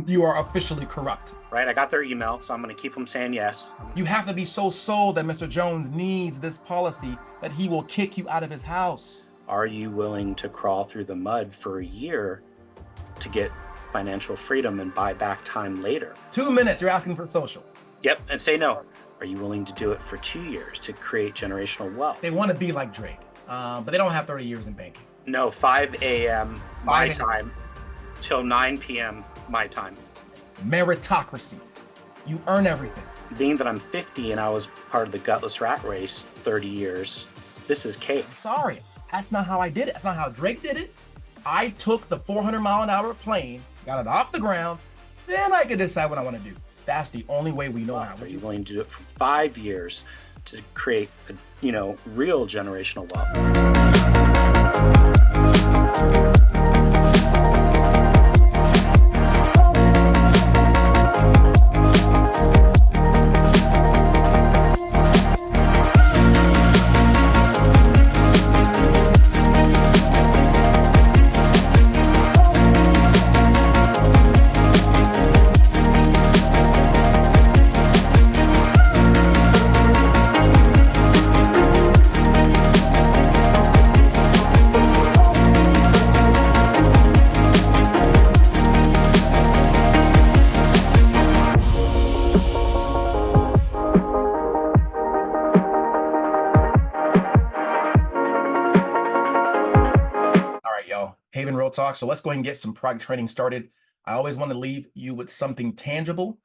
You are officially corrupt. Right? I got their email, so I'm going to keep them saying yes. You have to be so sold that Mr. Jones needs this policy that he will kick you out of his house. Are you willing to crawl through the mud for a year to get financial freedom and buy back time later? 2 minutes, you're asking for social. Yep, and say no. Are you willing to do it for 2 years to create generational wealth? They want to be like Drake, but they don't have 30 years in banking. No, 5 a.m. my 5 time till 9 p.m. my time. Meritocracy. You earn everything. Being that I'm 50 and I was part of the gutless rat race 30 years, this is cake. Sorry, that's not how I did it. That's not how Drake did it. I took the 400-mile-an-hour plane, got it off the ground, then I could decide what I want to do. That's the only way we know how. Are you willing to do it for 5 years to create, real generational wealth? Haven Real Talk. So let's go ahead and get some product training started. I always want to leave you with something tangible.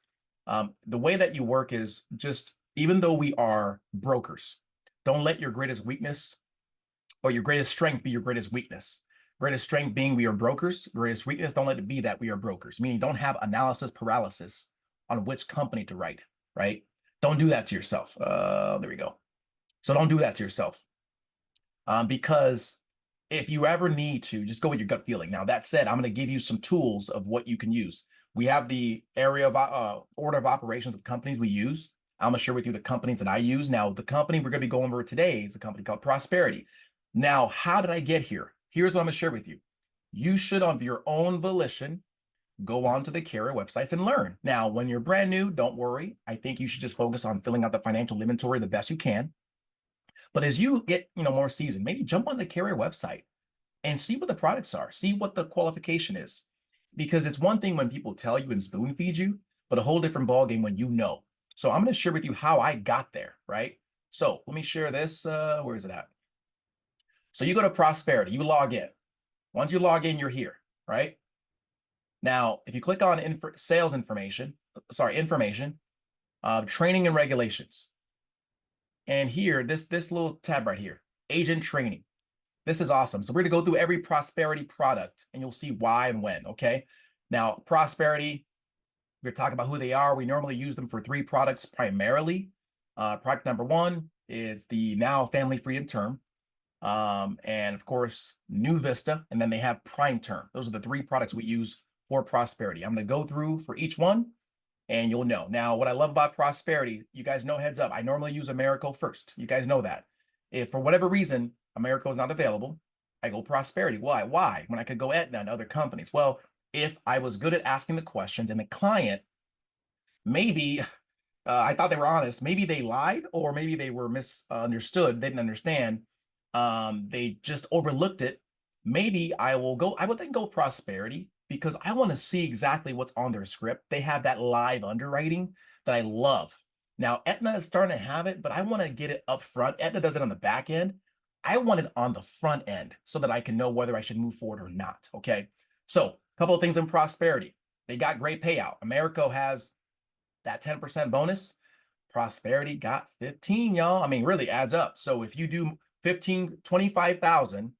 The way that you work is just, even though we are brokers, don't let your greatest weakness or your greatest strength be your greatest weakness. Greatest strength being we are brokers. Greatest weakness, don't let it be that we are brokers, meaning don't have analysis paralysis on which company to write, right? Don't do that to yourself. There we go. So don't do that to yourself. Because if you ever need to, just go with your gut feeling. Now, that said, I'm going to give you some tools of what you can use. We have the area of order of operations of companies we use. I'm going to share with you the companies that I use. Now, the company we're going to be going over today is a company called Prosperity. Now, how did I get here? Here's what I'm going to share with you. You should, of your own volition, go onto the carrier websites and learn. Now, when you're brand new, don't worry. I think you should just focus on filling out the financial inventory the best you can. But as you get, more seasoned, maybe jump on the carrier website and see what the products are, see what the qualification is. Because it's one thing when people tell you and spoon feed you, but a whole different ballgame when you know. So I'm going to share with you how I got there, right? So let me share this. Where is it at? So you go to Prosperity, you log in. Once you log in, you're here, right? Now, if you click on sales information, training and regulations. And here, this little tab right here, agent training. This is awesome. So we're going to go through every Prosperity product and you'll see why and when, okay? Now, Prosperity, we're talking about who they are. We normally use them for 3 products primarily. Product number 1 is the now family free and term. And of course, New Vista, and then they have Prime Term. Those are the 3 products we use for Prosperity. I'm going to go through for each one and you'll know. Now, what I love about Prosperity, you guys know, heads up, I normally use Americo first. You guys know that. If for whatever reason, Americo is not available, I go Prosperity. Why? Why? When I could go Aetna and other companies. Well, if I was good at asking the questions and the client, maybe I thought they were honest, maybe they lied or maybe they were misunderstood, didn't understand. They just overlooked it. Maybe I would then go Prosperity because I want to see exactly what's on their script. They have that live underwriting that I love. Now, Aetna is starting to have it, but I want to get it up front. Aetna does it on the back end. I want it on the front end so that I can know whether I should move forward or not, okay? So a couple of things in Prosperity. They got great payout. Americo has that 10% bonus. Prosperity got 15, y'all. I mean, really adds up. So if you do 15, 25,000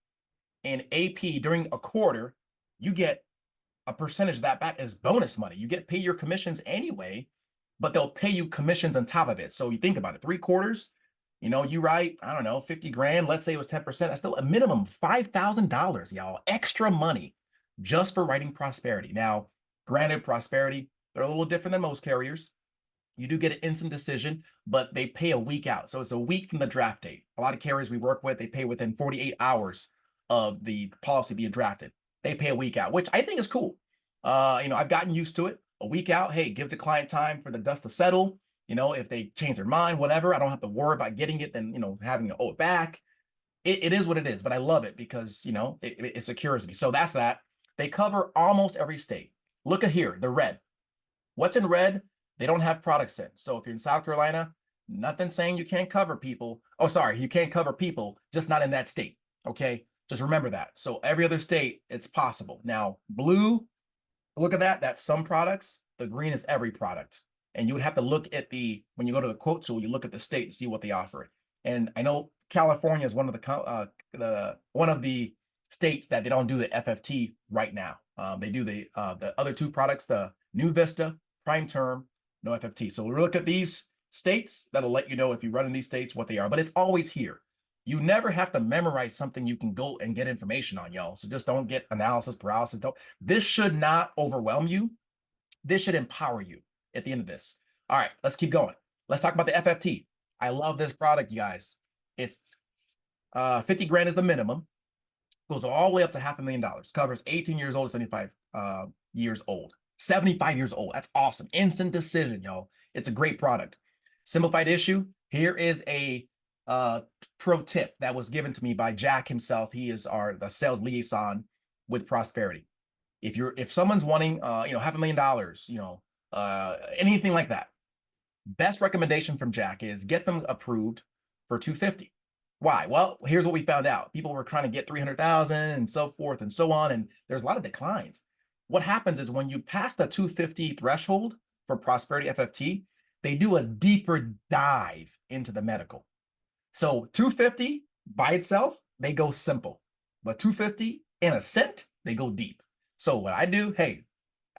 in AP during a quarter, you get a percentage of that back as bonus money. You get pay your commissions anyway, but they'll pay you commissions on top of it. So you think about it, 3 quarters, you write, I don't know, 50 grand, let's say it was 10%, that's still a minimum $5,000, y'all, extra money just for writing Prosperity. Now, granted, Prosperity, they're a little different than most carriers. You do get an instant decision, but they pay a week out. So it's a week from the draft date. A lot of carriers we work with, they pay within 48 hours of the policy being drafted. They pay a week out, which I think is cool. I've gotten used to it. A week out, hey, give the client time for the dust to settle. If they change their mind, whatever, I don't have to worry about getting it, then, having to owe it back. It is what it is, but I love it because, it secures me. So that's that. They cover almost every state. Look at here, the red. What's in red? They don't have products in. So if you're in South Carolina, nothing saying you can't cover people. Oh, sorry, you can't cover people, just not in that state. Okay. Just remember that. So every other state, it's possible. Now, blue, look at that. That's some products. The green is every product. And you would have to look at when you go to the quote tool, you look at the state to see what they offer. And I know California is one of the states that they don't do the FFT right now. They do the other two products, the New Vista, Prime Term, no FFT. So we look at these states. That'll let you know if you run in these states what they are, but it's always here. You never have to memorize something you can go and get information on, y'all. So just don't get analysis paralysis. This should not overwhelm you. This should empower you at the end of this. All right, let's keep going. Let's talk about the FFT. I love this product, you guys. It's 50 grand is the minimum. Goes all the way up to $500,000. Covers 18 years old to 75 years old. 75 years old. That's awesome. Instant decision, y'all. It's a great product. Simplified issue. Here is a pro tip that was given to me by Jack himself. He is the sales liaison with Prosperity. If someone's wanting $500,000, anything like that, best recommendation from Jack is get them approved for 250. Why? Well, here's what we found out. People were trying to get 300,000 and so forth and so on, and there's a lot of declines. What happens is when you pass the 250 threshold for Prosperity FFT, they do a deeper dive into the medical. So 250 by itself, they go simple, but 250 and a cent, they go deep. So what I do, hey,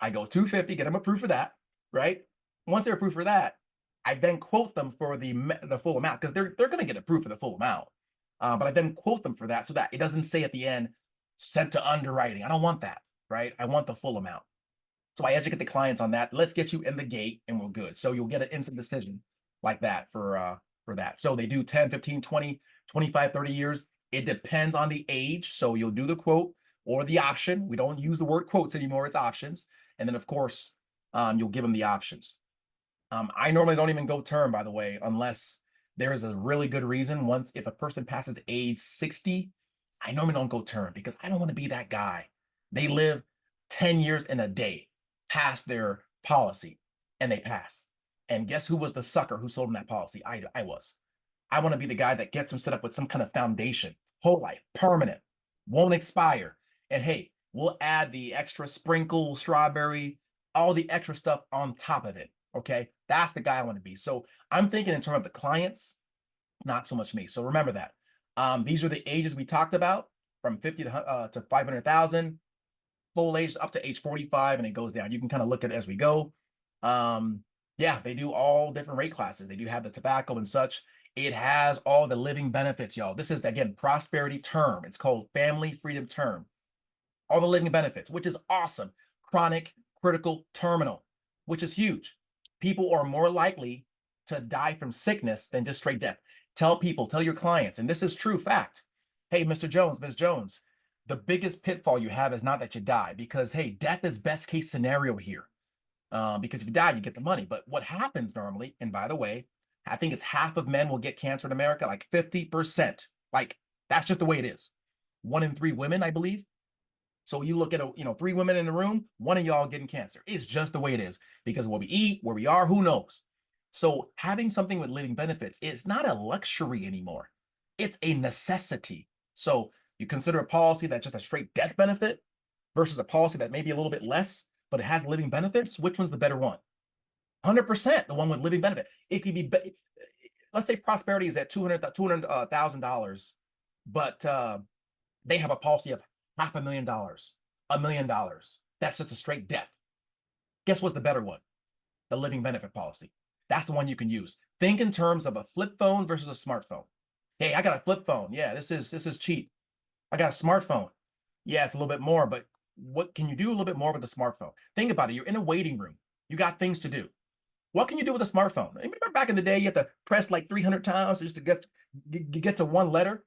I go 250, get them approved for that, right? Once they're approved for that, I then quote them for the full amount because they're going to get approved for the full amount. But I then quote them for that so that it doesn't say at the end, sent to underwriting. I don't want that, right? I want the full amount. So I educate the clients on that. Let's get you in the gate and we're good. So you'll get an instant decision like that for that. So they do 10, 15, 20, 25, 30 years. It depends on the age. So you'll do the quote or the option. We don't use the word quotes anymore. It's options. And then, of course, you'll give them the options. I normally don't even go term, by the way, unless there is a really good reason. If a person passes age 60, I normally don't go term because I don't want to be that guy. They live 10 years in a day past their policy and they pass. And guess who was the sucker who sold them that policy? I was. I want to be the guy that gets them set up with some kind of foundation, whole life, permanent, won't expire. And hey, we'll add the extra sprinkle, strawberry, all the extra stuff on top of it. Okay, that's the guy I want to be. So I'm thinking in terms of the clients, not so much me. So remember that. These are the ages we talked about from 50 to 500,000, full age up to age 45, and it goes down. You can kind of look at it as we go. Yeah, they do all different rate classes. They do have the tobacco and such. It has all the living benefits, y'all. This is, again, Prosperity Term. It's called Family Freedom Term. All the living benefits, which is awesome. Chronic, critical, terminal, which is huge. People are more likely to die from sickness than just straight death. Tell your clients, and this is true fact. Hey, Mr. Jones, Ms. Jones, the biggest pitfall you have is not that you die because, hey, death is best case scenario here. Because if you die, you get the money. But what happens normally, and by the way, I think it's half of men will get cancer in America, like 50%. Like, that's just the way it is. 1 in 3 women, I believe. So you look at 3 women in the room, 1 of y'all getting cancer. It's just the way it is because of what we eat, where we are, who knows? So having something with living benefits, it's not a luxury anymore. It's a necessity. So you consider a policy that's just a straight death benefit versus a policy that may be a little bit less, but it has living benefits. Which one's the better one? 100% the one with living benefit. It could be, let's say Prosperity is at $200,000, but they have a policy of $500,000, $1 million. That's just a straight death. Guess what's the better one? The living benefit policy. That's the one you can use. Think in terms of a flip phone versus a smartphone. Hey, I got a flip phone. Yeah, this is cheap. I got a smartphone. Yeah, it's a little bit more, but what can you do a little bit more with a smartphone? Think about it. You're in a waiting room. You got things to do. What can you do with a smartphone? Remember back in the day, you have to press like 300 times just to get to one letter.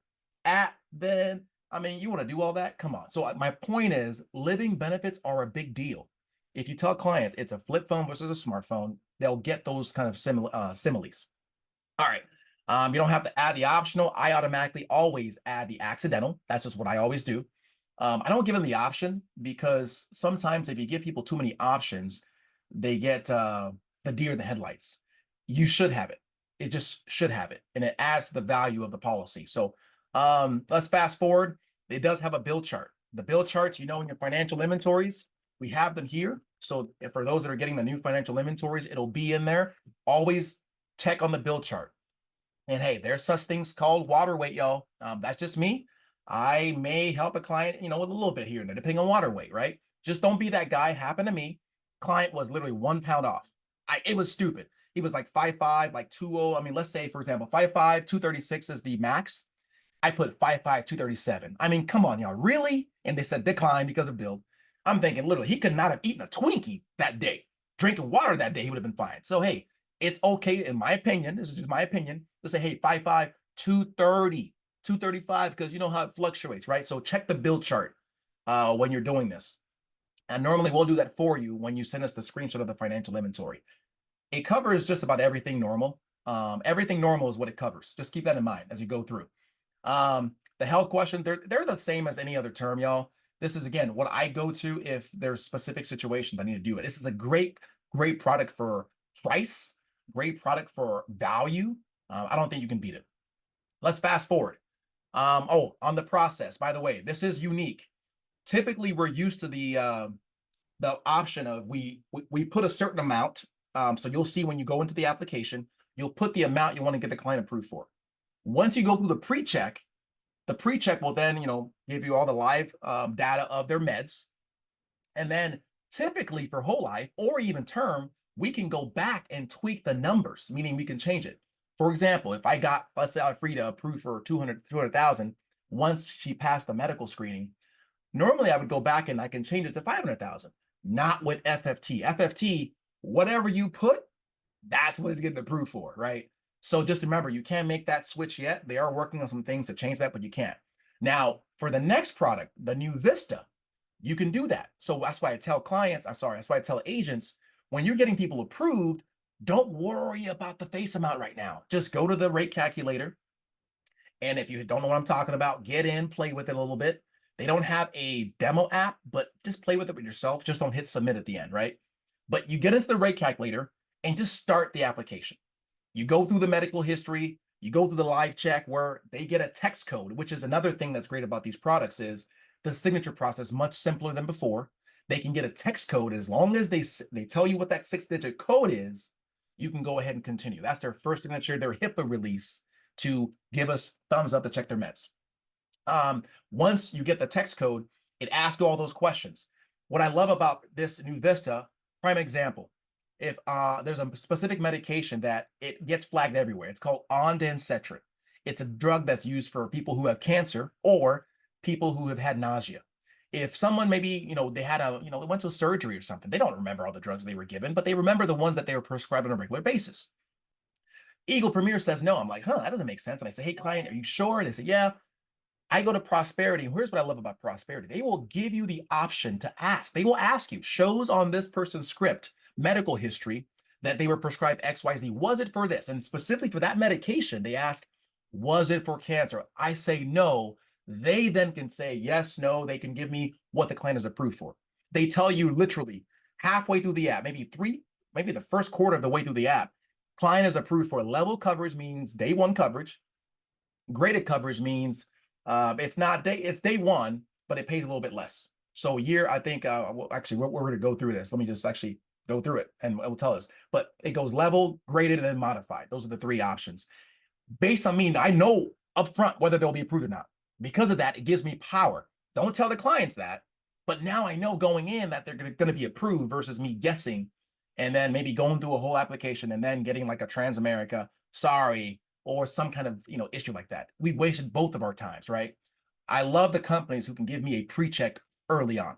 Then, I mean, you want to do all that? Come on. So my point is living benefits are a big deal. if you tell clients it's a flip phone versus a smartphone, they'll get those kind of similes. All right. You don't have to add the optional. I automatically always add the accidental. That's just what I always do. I don't give them the option because sometimes if you give people too many options, they get the deer in the headlights. You should have it. It just should have it. And it adds to the value of the policy. So let's fast forward. It does have a bill chart. The bill charts, in your financial inventories, we have them here. So for those that are getting the new financial inventories, it'll be in there. Always check on the bill chart. And hey, there's such things called water weight, y'all. That's just me. I may help a client, with a little bit here and there, depending on water weight, right? Just don't be that guy. Happened to me. Client was literally 1 pound off. It was stupid. He was like 5'5", like 2'0". I mean, let's say, for example, 5'5", 236 is the max. I put 5'5", 237. I mean, come on, y'all, really? And they said decline because of build. I'm thinking literally he could not have eaten a Twinkie that day. Drinking water that day, he would have been fine. So, hey, it's okay, in my opinion, this is just my opinion, to say, hey, 5'5", 230, 235, because you know how it fluctuates, right? So check the bill chart when you're doing this. And normally we'll do that for you when you send us the screenshot of the financial inventory. It covers just about everything normal. Everything normal is what it covers. Just keep that in mind as you go through. The health question, they're the same as any other term, y'all. This is, again, what I go to if there's specific situations I need to do it. This is a great product for price, great product for value. I don't think you can beat it. Let's fast forward. On the process, by the way, this is unique. Typically, we're used to the option of we put a certain amount. So you'll see when you go into the application, you'll put the amount you want to get the client approved for. Once you go through the pre-check will then, give you all the live data of their meds. And then typically for whole life or even term, we can go back and tweak the numbers, meaning we can change it. For example, if I got, let's say, Alfreda approved for 200,000 once she passed the medical screening, normally I would go back and I can change it to 500,000. Not with FFT. FFT, whatever you put, that's what it's getting approved for, right? So just remember, you can't make that switch yet. They are working on some things to change that, but you can't. Now, for the next product, the new Vista, you can do that. So that's why I tell clients, that's why I tell agents, when you're getting people approved, don't worry about the face amount right now. Just go to the rate calculator. And if you don't know what I'm talking about, get in, play with it a little bit. They don't have a demo app, but just play with it with yourself. Just don't hit submit at the end, right? But you get into the rate calculator and just start the application. You go through the medical history, you go through the live check where they get a text code, which is another thing that's great about these products is the signature process much simpler than before. They can get a text code as long as they tell you what that 6-digit code is, you can go ahead and continue. That's their first signature, their HIPAA release to give us thumbs up to check their meds. Once you get the text code, it asks you all those questions. What I love about this new Vista, prime example, if there's a specific medication that it gets flagged everywhere, it's called ondansetron. It's a drug that's used for people who have cancer or people who have had nausea. If someone maybe, they had went to surgery or something, they don't remember all the drugs they were given, but they remember the ones that they were prescribed on a regular basis. Eagle Premier says no. I'm like, that doesn't make sense. And I say, hey, client, are you sure? They say, yeah. I go to Prosperity. And here's what I love about Prosperity. They will give you the option to ask. They will ask you, shows on this person's script, medical history, that they were prescribed XYZ. Was it for this? And specifically for that medication, they ask, was it for cancer? I say no. They then can say yes, no. They can give me what the client is approved for. They tell you literally halfway through the app, maybe the first quarter of the way through the app, client is approved for level coverage, means day one coverage. Graded coverage means it's day one, but it pays a little bit less. So I think, actually, we're going to go through this. Let me just actually go through it and it will tell us. But it goes level, graded, and then modified. Those are the three options. Based on me, I know upfront whether they'll be approved or not. Because of that, it gives me power. Don't tell the clients that, but now I know going in that they're going to be approved versus me guessing and then maybe going through a whole application and then getting like a Transamerica, sorry, or some kind of issue like that. We wasted both of our times, right? I love the companies who can give me a pre-check early on.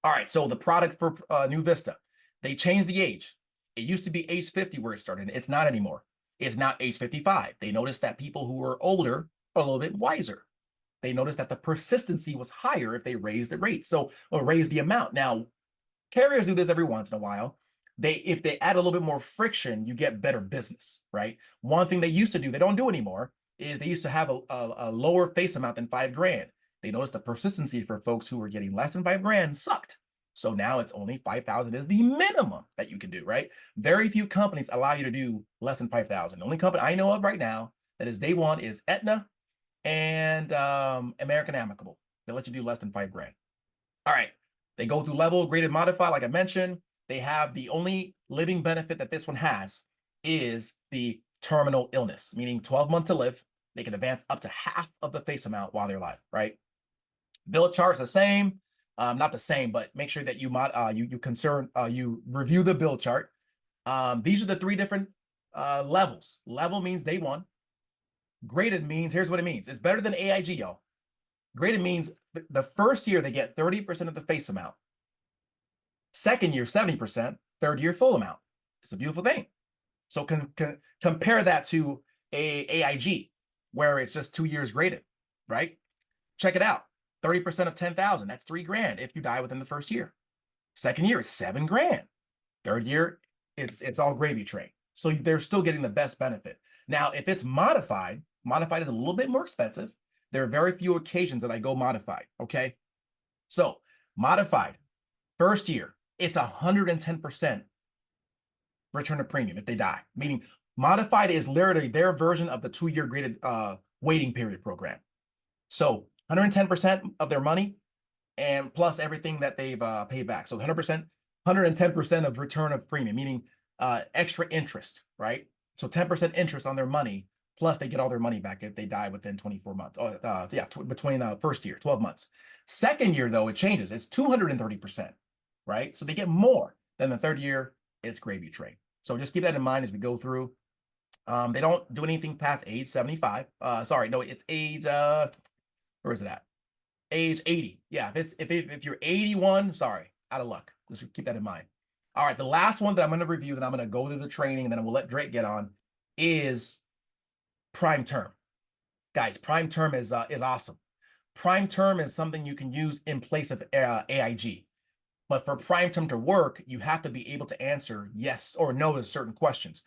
All right, so the product for New Vista, they changed the age. It used to be age 50 where it started. It's not anymore. It's now age 55. They noticed that people who were older are a little bit wiser. They noticed that the persistency was higher if they raised the rate, or raised the amount. Now, Carriers do this every once in a while. If they add a little bit more friction, you get better business, right? One thing they used to do, they don't do anymore, is they used to have a lower face amount than $5,000. They noticed the persistency for folks who were getting less than $5,000 sucked. So now it's only 5,000 is the minimum that you can do, right? Very few companies allow you to do less than 5,000. The only company I know of right now that is day one is Aetna and American Amicable. They let you do less than $5,000. All right. They go through level, graded, modified, like I mentioned. They have the only living benefit that this one has is the terminal illness, meaning 12 months to live. They can advance up to half of the face amount while they're alive, right? Bill chart's the same, not the same, but make sure that you review the bill chart. These are the three different levels. Level means day one. Graded means, here's what it means. It's better than AIG, y'all. Graded means the first year they get 30% of the face amount. Second year, 70%. Third year, full amount. It's a beautiful thing. So compare that to AIG, where it's just 2 years graded, right? Check it out. 30% of 10,000, that's $3,000 if you die within the first year. Second year is $7,000. Third year, it's all gravy train. So they're still getting the best benefit. Now, if it's modified is a little bit more expensive. There are very few occasions that I go modified, okay? So modified, first year, it's 110% return of premium if they die, meaning modified is literally their version of the 2-year graded waiting period program. So 110% of their money and plus everything that they've paid back. So 100%, 110% of return of premium, meaning extra interest, right? So 10% interest on their money, plus they get all their money back if they die within 24 months. Between the first year, 12 months. Second year, though, it changes. It's 230%, right? So they get more than the third year. It's gravy train. So just keep that in mind as we go through. They don't do anything past age 75. Sorry, no, it's age, where is it at? Age 80. Yeah, if you're 81, sorry, out of luck. Just keep that in mind. All right, the last one that I'm going to review, then I'm going to go through the training, and then we'll let Drake get on, is prime term. Guys, prime term is awesome. Prime term is something you can use in place of AIG. But for prime term to work, you have to be able to answer yes or no to certain questions.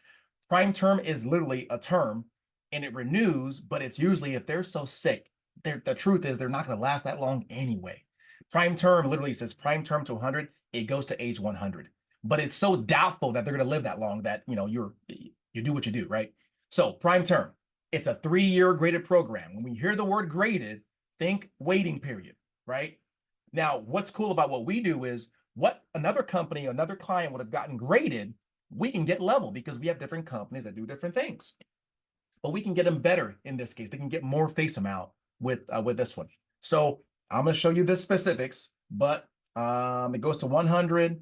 Prime term is literally a term, and it renews, but it's usually, if they're so sick, the truth is they're not going to last that long anyway. Prime term literally says prime term to 100, it goes to age 100. But it's so doubtful that they're going to live that long that, you do what you do, right? So prime term, it's a 3-year graded program. When we hear the word graded, think waiting period, right? Now, what's cool about what we do is what another company, another client would have gotten graded, we can get level because we have different companies that do different things. But we can get them better in this case. They can get more face amount with this one. So I'm going to show you the specifics, but it goes to 100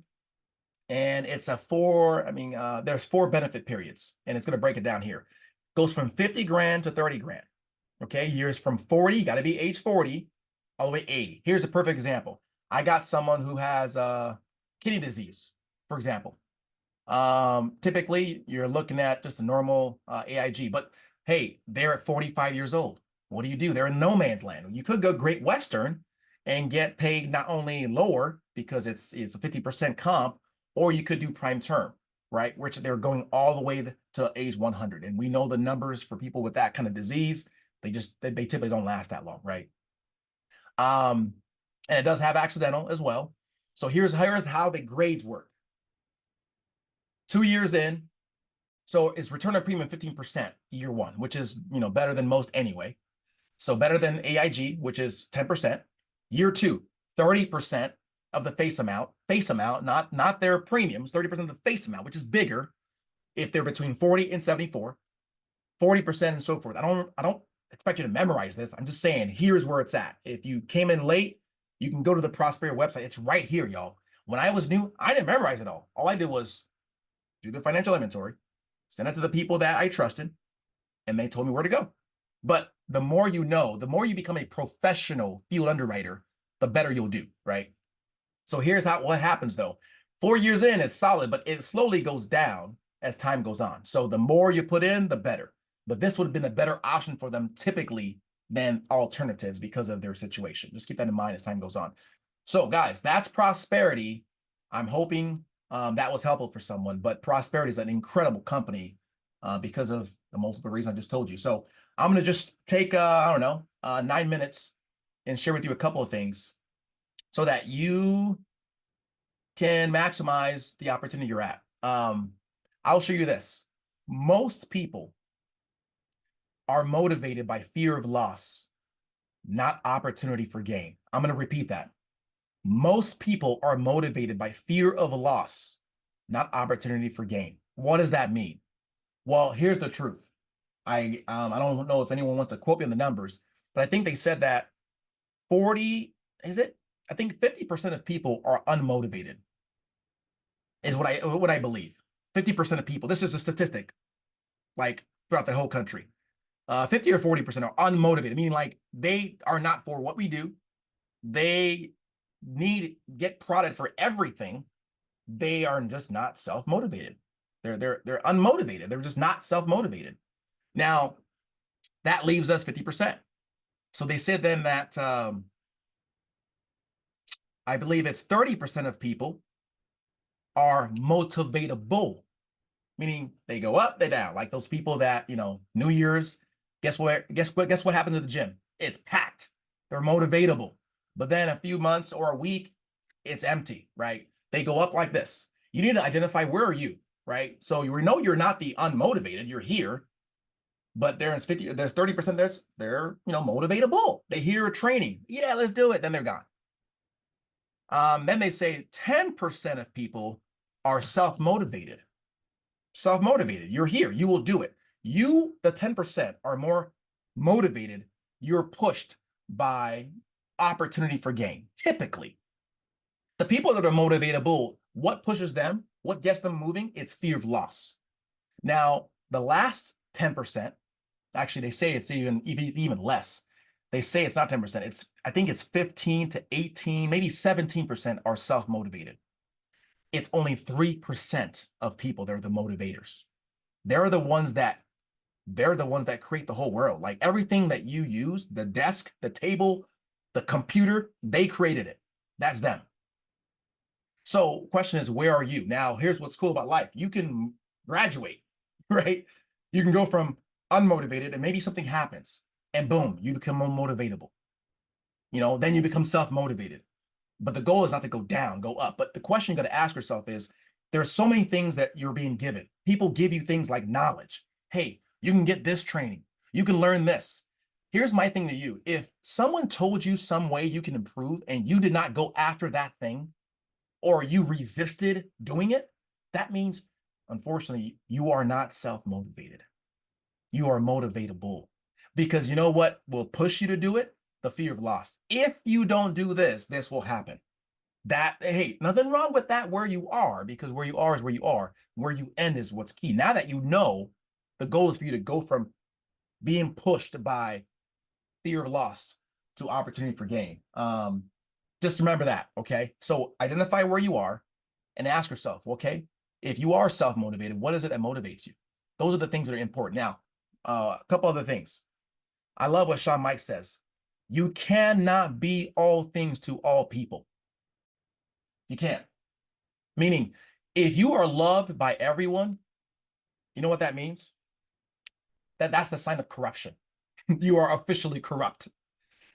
and it's there's 4 benefit periods and it's going to break it down here. Goes from 50 grand to 30 grand. Okay. Years from 40, you got to be age 40 all the way 80. Here's a perfect example. I got someone who has kidney disease, for example. Typically you're looking at just a normal AIG, but hey, they're at 45 years old. What do? They're in no man's land. You could go Great Western and get paid not only lower because it's a 50% comp, or you could do prime term, right? Which they're going all the way to age 100. And we know the numbers for people with that kind of disease, they typically don't last that long, right? And it does have accidental as well. So here's how the grades work. 2 years in, so it's return on premium 15% year one, which is better than most anyway. So better than AIG, which is 10%. Year two, 30% of the face amount, not their premiums, 30% of the face amount, which is bigger if they're between 40 and 74, 40% and so forth. I don't expect you to memorize this. I'm just saying, here's where it's at. If you came in late, you can go to the Prosperity website. It's right here, y'all. When I was new, I didn't memorize it all. All I did was do the financial inventory, send it to the people that I trusted, and they told me where to go. But the more you know, the more you become a professional field underwriter, the better you'll do, right? So here's what happens though. 4 years in, it's solid, but it slowly goes down as time goes on. So the more you put in, the better. But this would have been a better option for them typically than alternatives because of their situation. Just keep that in mind as time goes on. So guys, that's Prosperity. I'm hoping that was helpful for someone, but Prosperity is an incredible company because of the multiple reasons I just told you. So I'm going to just take, I don't know, 9 minutes and share with you a couple of things so that you can maximize the opportunity you're at. I'll show you this. Most people are motivated by fear of loss, not opportunity for gain. I'm going to repeat that. Most people are motivated by fear of loss, not opportunity for gain. What does that mean? Well, here's the truth. I don't know if anyone wants to quote me on the numbers, but I think they said that 40, is it? I think 50% of people are unmotivated, is what I believe. 50% of people, this is a statistic, like throughout the whole country. 50 or 40% are unmotivated, meaning like they are not for what we do. They need get prodded for everything. They are just not self-motivated. They're unmotivated. They're just not self-motivated. Now, that leaves us 50%. So they said then that I believe it's 30% of people are motivatable, meaning they go up, they down. Like those people that, New Year's, guess what? Guess what happened to the gym? It's packed. They're motivatable. But then a few months or a week, it's empty, right? They go up like this. You need to identify where are you, right? So you know you're not the unmotivated, you're here, but there's 30% they're motivatable. They hear training. Yeah, let's do it. Then they're gone. Then they say 10% of people are self-motivated. Self-motivated. You're here. You will do it. You, the 10%, are more motivated. You're pushed by opportunity for gain. Typically, the people that are motivatable, what pushes them? What gets them moving? It's fear of loss. Now, the last 10%, actually, they say it's even less. They say it's not 10%. I think it's 15 to 18, maybe 17% are self-motivated. It's only 3% of people that are the motivators. They're the ones that create the whole world. Like everything that you use, the desk, the table, the computer, they created it. That's them. So question is, where are you? Now, here's what's cool about life. You can graduate, right? You can go from unmotivated and maybe something happens and boom, you become more motivatable. Then you become self-motivated. But the goal is not to go down, go up. But the question you got to ask yourself is, there are so many things that you're being given. People give you things like knowledge. Hey, you can get this training. You can learn this. Here's my thing to you. If someone told you some way you can improve and you did not go after that thing, or you resisted doing it, that means, unfortunately, you are not self-motivated. You are motivatable. Because you know what will push you to do it? The fear of loss. If you don't do this, this will happen. Hey, nothing wrong with that where you are, because where you are is where you are. Where you end is what's key. Now that you know, the goal is for you to go from being pushed by fear of loss to opportunity for gain. Just remember that, okay? So identify where you are and ask yourself, okay, if you are self-motivated, what is it that motivates you? Those are the things that are important. Now, a couple other things. I love what Sean Mike says. You cannot be all things to all people. You can't. Meaning, if you are loved by everyone, you know what that means? That's the sign of corruption. You are officially corrupt.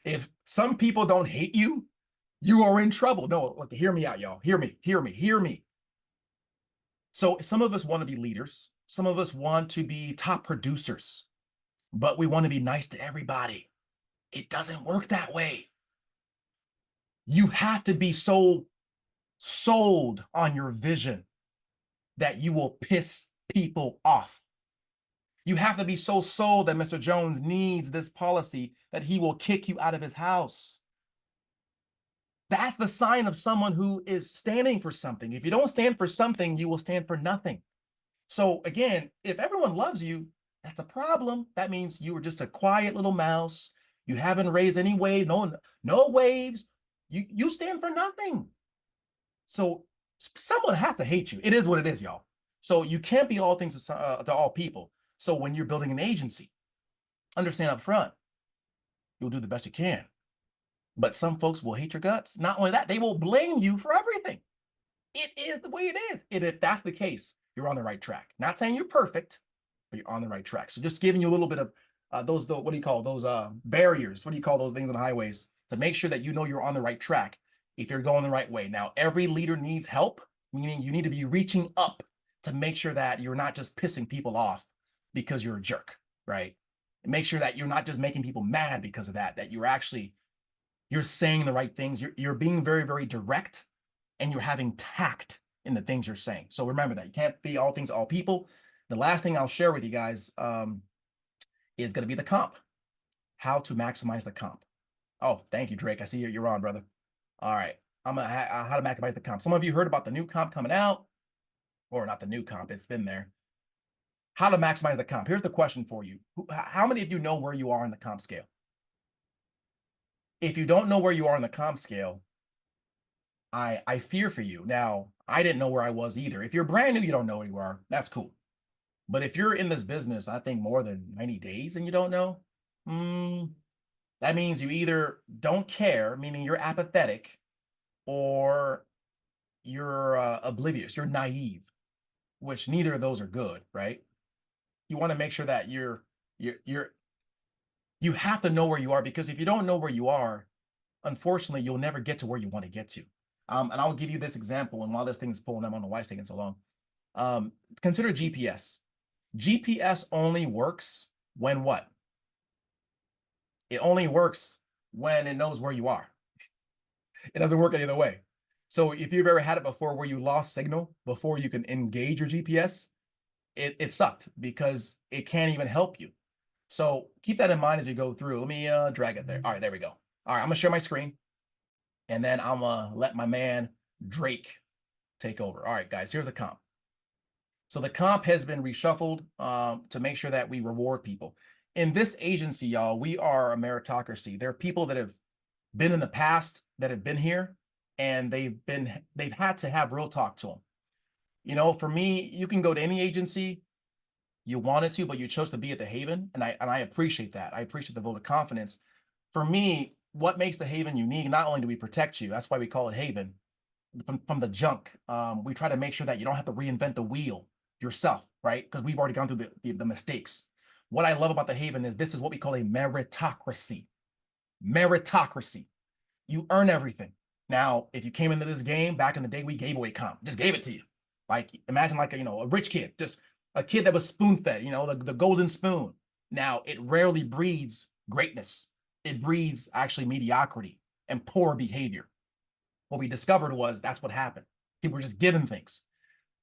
If some people don't hate you, you are in trouble. No, look, hear me out, y'all. Hear me. So some of us want to be leaders. Some of us want to be top producers, but we want to be nice to everybody. It doesn't work that way. You have to be so sold on your vision that you will piss people off. You have to be so sold that Mr. Jones needs this policy that he will kick you out of his house. That's the sign of someone who is standing for something. If you don't stand for something, you will stand for nothing. So again, if everyone loves you, that's a problem. That means you were just a quiet little mouse. You haven't raised any wave, no waves. You stand for nothing. So someone has to hate you. It is what it is, y'all. So you can't be all things to all people. So when you're building an agency, understand up front, you'll do the best you can. But some folks will hate your guts. Not only that, they will blame you for everything. It is the way it is. And if that's the case, you're on the right track. Not saying you're perfect, but you're on the right track. So just giving you a little bit of what do you call those barriers? What do you call those things on highways to make sure that you know you're on the right track if you're going the right way. Now, every leader needs help, meaning you need to be reaching up to make sure that you're not just pissing people off because you're a jerk, right? And make sure that you're not just making people mad because of that, that you're saying the right things. You're being very, very direct, and you're having tact in the things you're saying. So remember that you can't be all things to all people. The last thing I'll share with you guys is going to be the comp. How to maximize the comp. Oh, thank you, Drake. I see you're on, brother. All right. I'm gonna how to maximize the comp. Some of you heard about the new comp coming out, or not the new comp. It's been there. How to maximize the comp. Here's the question for you. How many of you know where you are in the comp scale? If you don't know where you are in the comp scale, I fear for you. Now, I didn't know where I was either. If you're brand new, you don't know where you are. That's cool. But if you're in this business, I think more than 90 days and you don't know, that means you either don't care, meaning you're apathetic, or you're oblivious, you're naive, which neither of those are good, right? You want to make sure that you have to know where you are, because if you don't know where you are, unfortunately, you'll never get to where you want to get to. And I'll give you this example. And while this thing is pulling, I'm on the why it's taking so long. Consider GPS. GPS only works when what? It only works when it knows where you are. It doesn't work any other way. So if you've ever had it before where you lost signal before you can engage your GPS, it sucked because it can't even help you. So keep that in mind as you go through. Let me drag it there. All right, there we go. All right, I'm gonna share my screen, and then I'm gonna let my man Drake take over. All right, guys, here's the comp. So the comp has been reshuffled to make sure that we reward people. In this agency, y'all, we are a meritocracy. There are people that have been in the past that have been here, and they've had to have real talk to them. You know, for me, you can go to any agency you wanted to, but you chose to be at the Haven, and I appreciate that. I appreciate the vote of confidence. For me, what makes the Haven unique? Not only do we protect you, that's why we call it Haven, from the junk. We try to make sure that you don't have to reinvent the wheel yourself, right? Because we've already gone through the mistakes. What I love about the Haven is this is what we call a meritocracy. Meritocracy. You earn everything. Now, if you came into this game back in the day, we gave away comp, just gave it to you. Like, imagine like a rich kid, just a kid that was spoon fed, the golden spoon. Now, it rarely breeds greatness. It breeds actually mediocrity and poor behavior. What we discovered was that's what happened. People were just given things.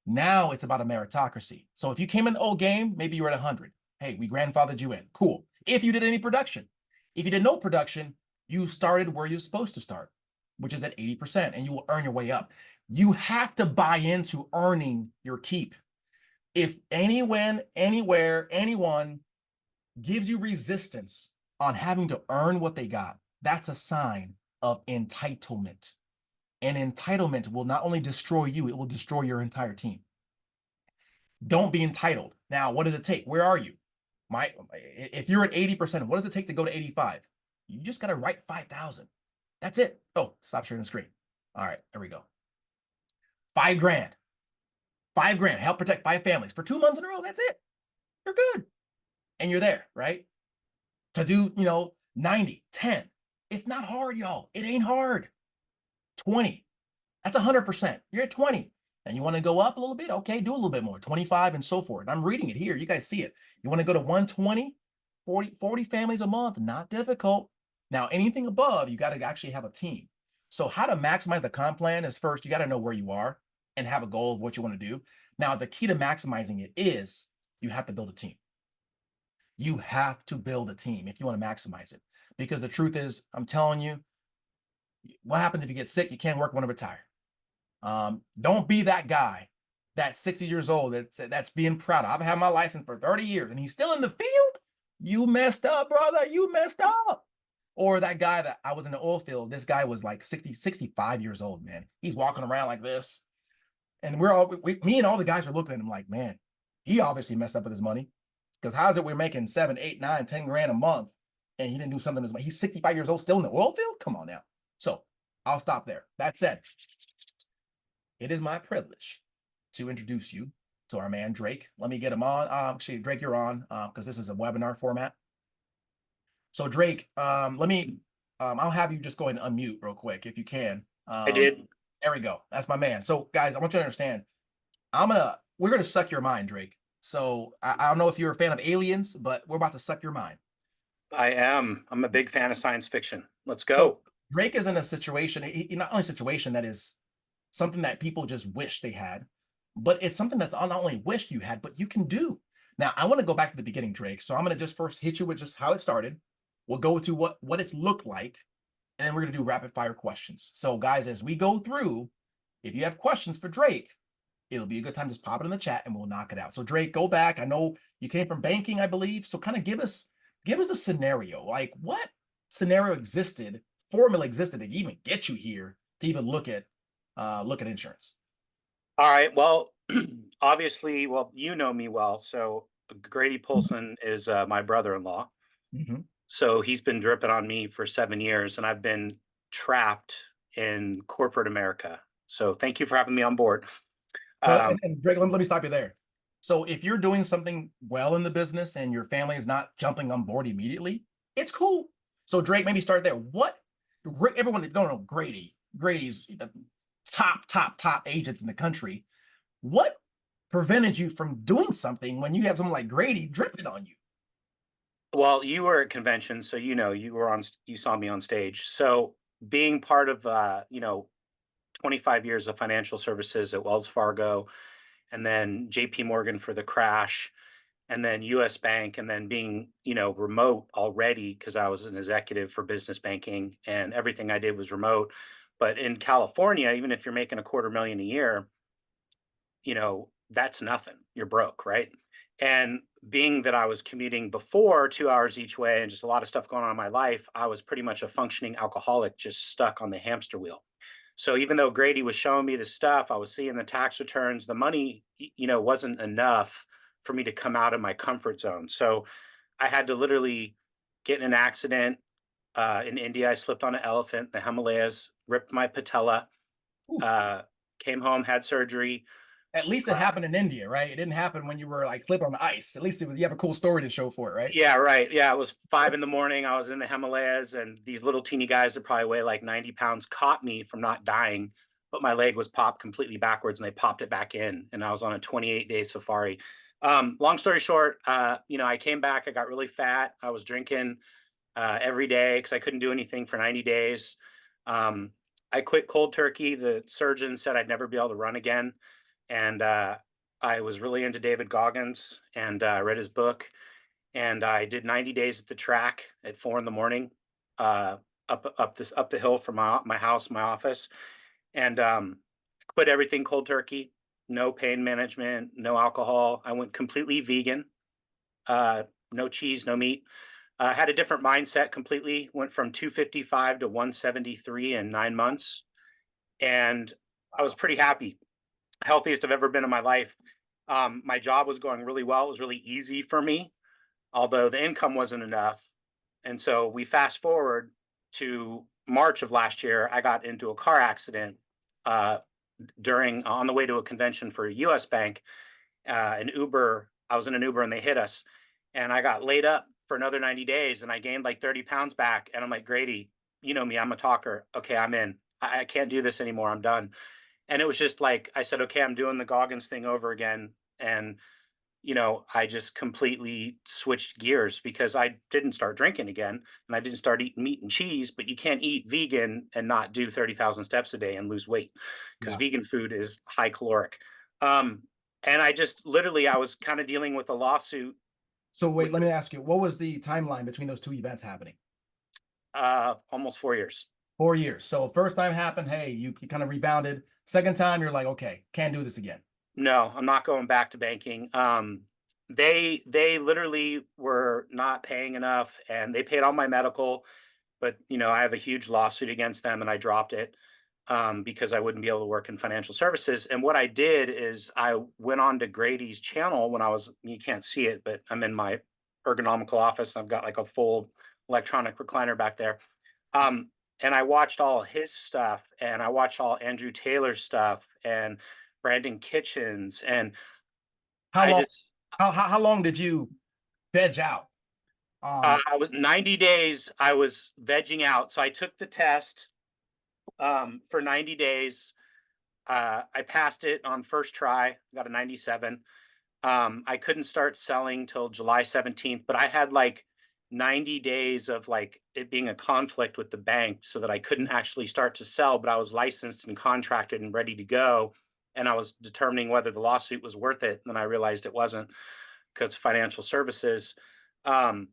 Now it's about a meritocracy. So if you came in the old game, maybe you were at 100. Hey, we grandfathered you in. Cool. If you did any production. If you did no production, you started where you're supposed to start, which is at 80%, and you will earn your way up. You have to buy into earning your keep. If anyone, anywhere, anyone gives you resistance on having to earn what they got, that's a sign of entitlement. And entitlement will not only destroy you, it will destroy your entire team. Don't be entitled. Now, what does it take? Where are you? If you're at 80%, what does it take to go to 85? You just got to write 5,000. That's it. Oh, stop sharing the screen. All right, there we go. $5,000. $5,000. Help protect 5 families for 2 months in a row. That's it. You're good. And you're there, right? To do, 90, 10. It's not hard, y'all. It ain't hard. 20. That's 100%. You're at 20. And you want to go up a little bit? Okay, do a little bit more. 25 and so forth. I'm reading it here. You guys see it. You want to go to 120, 40 families a month. Not difficult. Now, anything above, you got to actually have a team. So how to maximize the comp plan is first, you got to know where you are and have a goal of what you want to do. Now, the key to maximizing it is you have to build a team. You have to build a team if you want to maximize it. Because the truth is, I'm telling you, what happens if you get sick? You can't work, want to retire. Don't be that guy that's 60 years old that's being proud. I've had my license for 30 years and he's still in the field. You messed up, brother. You messed up. Or that guy that I was in the oil field. This guy was like 60, 65 years old, man. He's walking around like this. And me and all the guys are looking at him like, man, he obviously messed up with his money. Because how is it we're making 7, 8, 9, 10 grand a month and he didn't do something? He's 65 years old, still in the oil field? Come on now. So I'll stop there. That said, it is my privilege to introduce you to our man Drake. Let me get him on. Actually, Drake, you're on because this is a webinar format. So Drake, I'll have you just go ahead and unmute real quick if you can. I did. There we go. That's my man. So guys, I want you to understand. We're gonna suck your mind, Drake. So I don't know if you're a fan of aliens, but we're about to suck your mind. I am. I'm a big fan of science fiction. Let's So go. Drake is in a situation, not only a situation that is something that people just wish they had, but it's something that's not only wish you had, but you can do. Now, I want to go back to the beginning, Drake. So I'm going to just first hit you with just how it started. We'll go to what it's looked like, and then we're going to do rapid fire questions. So, guys, as we go through, if you have questions for Drake, it'll be a good time. Just pop it in the chat, and we'll knock it out. So, Drake, go back. I know you came from banking, I believe. So, kind of give us a scenario. Like, what scenario existed, formula existed to even get you here to even look at insurance. All right. Well, obviously, well, you know me well. So Grady Polson is my brother-in-law. Mhm. So he's been dripping on me for 7 years, and I've been trapped in corporate America. So thank you for having me on board. Well, Um, and Drake, let me stop you there. So if you're doing something well in the business and your family is not jumping on board immediately, it's cool. So Drake, maybe start there. Everyone that don't know Grady's the top agents in the country. What prevented you from doing something when you have someone like Grady dripping on you? well, you were at convention, so you saw me on stage. So being part of 25 years of financial services at Wells Fargo, and then JP Morgan for the crash, and then US Bank, and then being, remote already because I was an executive for business banking and everything I did was remote. But in California, even if you're making a quarter million a year, that's nothing. You're broke, right? And being that I was commuting before 2 hours each way and just a lot of stuff going on in my life, I was pretty much a functioning alcoholic, just stuck on the hamster wheel. So even though Grady was showing me the stuff, I was seeing the tax returns, the money, wasn't enough for me to come out of my comfort zone. So I had to literally get in an accident. In India, I slipped on an elephant, the Himalayas, ripped my patella, Ooh, uh, came home, had surgery. at least it uh, happened in India, right? It didn't happen when you were like slipping on the ice. At least you have a cool story to show for it, right? Yeah, right. Yeah, it was 5 in the morning. I was in the Himalayas, and these little teeny guys that probably weigh like 90 pounds caught me from not dying, but my leg was popped completely backwards and they popped it back in. And I was on a 28-day safari. Long story short, I came back, I got really fat. I was drinking every day because I couldn't do anything for 90 days. Um, I quit cold turkey. The surgeon said I'd never be able to run again. And I was really into David Goggins and read his book, and I did 90 days at the track at 4 in the morning, uh, up the hill from my house, my office, and quit everything cold turkey. No pain management, no alcohol. I went completely vegan. Uh, no cheese, no meat. Had a different mindset completely. Went from 255 to 173 in 9 months, and I was pretty happy. Healthiest I've ever been in my life. My job was going really well. It was really easy for me, although the income wasn't enough. And so we fast forward to March of last year. I got into a car accident uh, during on the way to a convention for a U.S. bank. An Uber. I was in an Uber and they hit us, and I got laid up for another 90 days, and I gained like 30 pounds back. And I'm like, Grady, you know me, I'm a talker. Okay, I'm in. I can't do this anymore. I'm done. And it was just like I said, okay, I'm doing the Goggins thing over again, and I just completely switched gears because I didn't start drinking again and I didn't start eating meat and cheese, but you can't eat vegan and not do 30,000 steps a day and lose weight because Yeah. vegan food is high caloric. Um, and I just literally, I was kind of dealing with a lawsuit So wait, with let me ask you, what was the timeline between those two events happening? almost 4 years. 4 years. So first time happened, hey, you kind of rebounded. Second time, you're like, okay, can't do this again. No, I'm not going back to banking. They literally were not paying enough and they paid all my medical, but I have a huge lawsuit against them and I dropped it because I wouldn't be able to work in financial services. And what I did is I went on to Grady's channel when you can't see it, but I'm in my ergonomical office. I've got like a full electronic recliner back there. And I watched all his stuff, and I watched all Andrew Taylor's stuff and Brandon Kitchens, and How I long just how long did you veg out? I was 90 days. I was vegging out, so I took the test for 90 days. I passed it on first try, got a 97. I couldn't start selling till July 17th, but I had like 90 days of like it being a conflict with the bank so that I couldn't actually start to sell, but I was licensed and contracted and ready to go. And I was determining whether the lawsuit was worth it. And then I realized it wasn't because financial services. Um,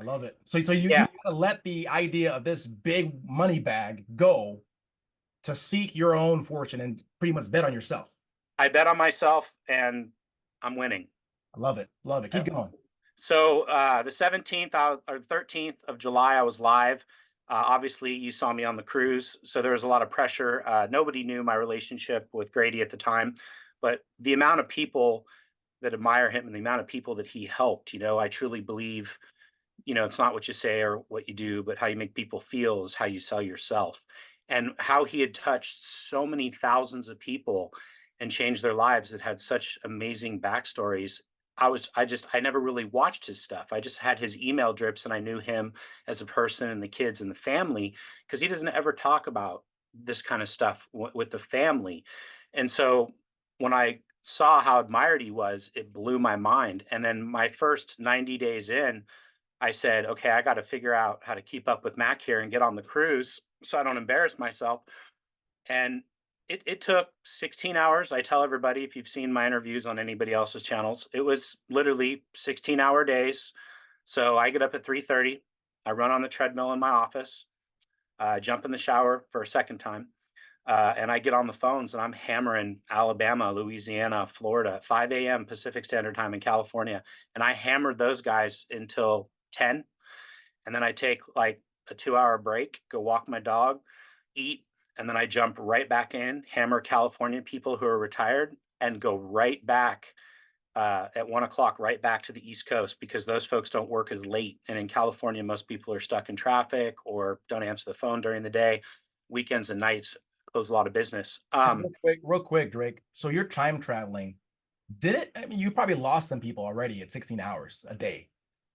I love it. So you yeah, gotta let the idea of this big money bag go to seek your own fortune and pretty much bet on yourself. I bet on myself and I'm winning. I love it. Love it. Keep going. So the 17th or 13th of July, I was live. Obviously, you saw me on the cruise, so there was a lot of pressure. Nobody knew my relationship with Grady at the time, but the amount of people that admire him and the amount of people that he helped, I truly believe it's not what you say or what you do, but how you make people feel is how you sell yourself. And how he had touched so many thousands of people and changed their lives that had such amazing backstories. I never really watched his stuff. I just had his email drips and I knew him as a person and the kids and the family because he doesn't ever talk about this kind of stuff with the family. And so when I saw how admired he was, it blew my mind. And then my first 90 days in, I said, okay, I got to figure out how to keep up with Mac here and get on the cruise so I don't embarrass myself. And it took 16 hours. I tell everybody, if you've seen my interviews on anybody else's channels, it was literally 16-hour days. So I get up at 3:30. I run on the treadmill in my office, jump in the shower for a second time. And I get on the phones and I'm hammering Alabama, Louisiana, Florida, 5 a.m. Pacific Standard Time in California. And I hammered those guys until 10. And then I take like a 2 hour break, go walk my dog, eat, and then I jump right back in, hammer California people who are retired, and go right back at 1 o'clock, right back to the East Coast because those folks don't work as late. And in California, most people are stuck in traffic or don't answer the phone during the day. Weekends and nights close a lot of business. Real quick, Drake. So you're time traveling. Did it? I mean, you probably lost some people already at 16 hours a day.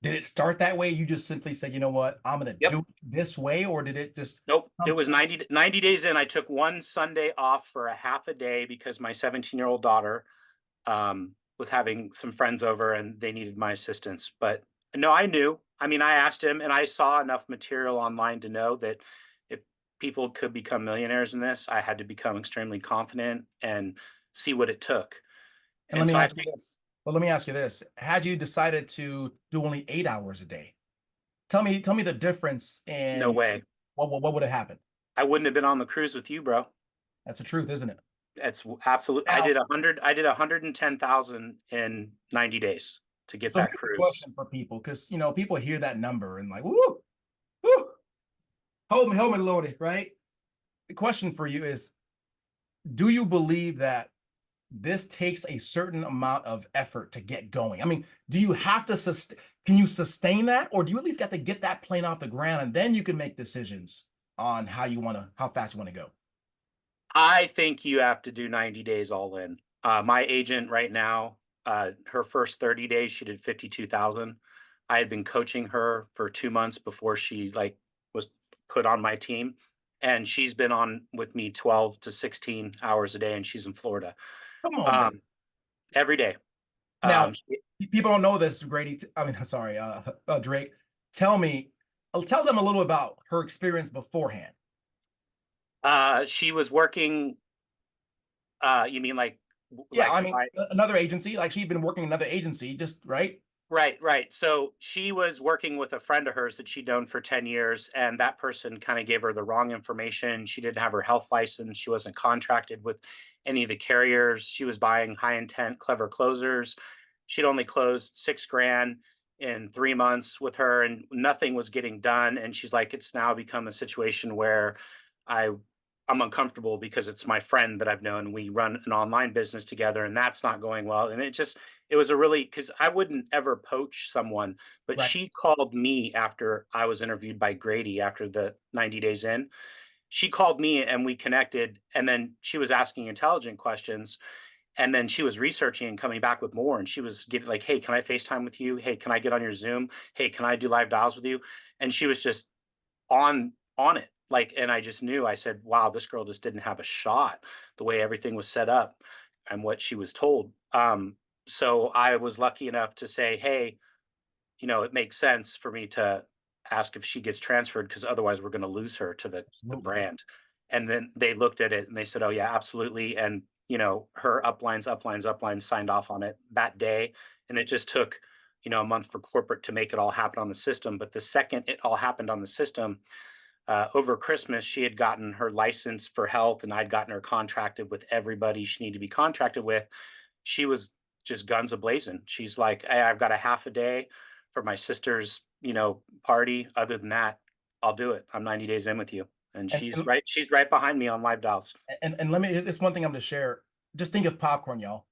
Did it start that way? You just simply said, you know what, I'm gonna Yep. do it this way, or did it just Nope. It come to was 90 days in. I took one Sunday off for a half a day because my 17-year-old daughter was having some friends over and they needed my assistance. But no, I knew. I mean, I asked him and I saw enough material online to know that if people could become millionaires in this, I had to become extremely confident and see what it took. and let And me so I ask you this. Well, let me ask you this. Had you decided to do only 8 hours a day, tell me the difference no in way. what would have happened? I wouldn't have been on the cruise with you, bro. That's the truth, isn't it? That's absolute. Now, I did 110,000 in 90 days to get so that here's the cruise. question for people, because people hear that number and like, woo, woo, hold me loaded, right? The question for you is, do you believe that this takes a certain amount of effort to get going? I mean, do you have to sustain? Can you sustain that, or do you at least got to get that plane off the ground and then you can make decisions on how fast you want to go? I think you have to do 90 days all in. My agent right now, her first 30 days, she did 52,000. I had been coaching her for 2 months before she like was put on my team. And she's been on with me 12 to 16 hours a day, and she's in Florida Come on, bro. um, every day. Now, She people don't know this, Grady. I mean, sorry, Drake. Tell me, tell them a little about her experience beforehand. she was working. You mean Yeah, like I if mean, I another agency, like she'd been working another agency, just right. Right, right. So she was working with a friend of hers that she'd known for 10 years, and that person kind of gave her the wrong information. She didn't have her health license. She wasn't contracted with any of the carriers. She was buying high intent, clever closers. She'd only closed 6 grand in 3 months with her, and nothing was getting done. And she's like, it's now become a situation where I I'm uncomfortable because it's my friend that I've known. We run an online business together, and that's not going well. And it was a really, because I wouldn't ever poach someone, but Right. she called me after I was interviewed by Grady after the 90 days in. She called me and we connected, and then she was asking intelligent questions, and then she was researching and coming back with more. And she was getting like, "Hey, can I FaceTime with you? Hey, can I get on your Zoom? Hey, can I do live dials with you?" And she was just on it. Like, and I just knew, I said, wow, this girl just didn't have a shot the way everything was set up and what she was told. So I was lucky enough to say, hey, it makes sense for me to ask if she gets transferred, because otherwise we're going to lose her to the Absolutely. brand. And then they looked at it and they said, oh yeah, absolutely. And her uplines signed off on it that day. And it just took a month for corporate to make it all happen on the system. But the second it all happened on the system, over Christmas, she had gotten her license for health, and I'd gotten her contracted with everybody she needed to be contracted with. She was just guns a blazing. She's like, "Hey, I've got a half a day for my sister's, party. Other than that, I'll do it. I'm 90 days in with you." And And, she's and right. She's right behind me on live dials. and let me, it's one thing I'm going to share. Just think of popcorn, y'all.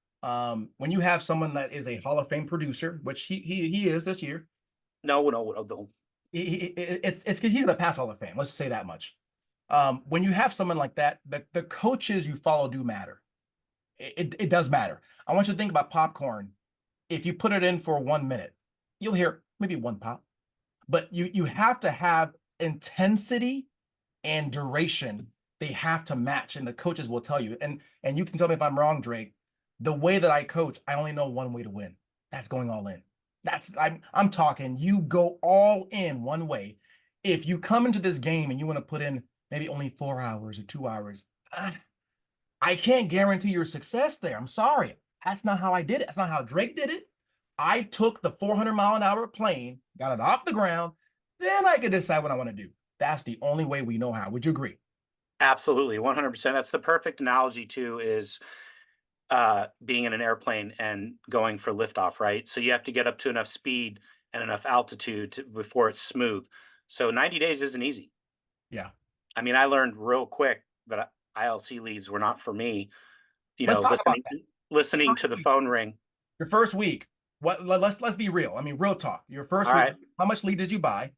When you have someone that is a Hall of Fame producer, which he is this year, No, no, no, no. it's because he's going to pass Hall of Fame. Let's say that much. When you have someone like that, the coaches you follow do matter. It does matter. I want you to think about popcorn. If you put it in for 1 minute, you'll hear maybe one pop, but you have to have intensity and duration. They have to match, and the coaches will tell you. And you can tell me if I'm wrong, Drake. The way that I coach, I only know one way to win. That's going all in. I'm talking. You go all in one way. If you come into this game and you want to put in maybe only 4 hours or 2 hours, I can't guarantee your success there. I'm sorry. That's not how I did it. That's not how Drake did it. I took the 400-mile-an-hour plane, got it off the ground, then I could decide what I want to do. That's the only way we know how. Would you agree? Absolutely, 100%. That's the perfect analogy too, is being in an airplane and going for liftoff, right? So you have to get up to enough speed and enough altitude before it's smooth. So 90 days isn't easy. Yeah. I mean, I learned real quick that ILC leads were not for me. Let's talk about that. Listening to First the week. phone ring. Your first week. What? Let's be real. I mean, real talk. Your first All week. right. How much lead did you buy?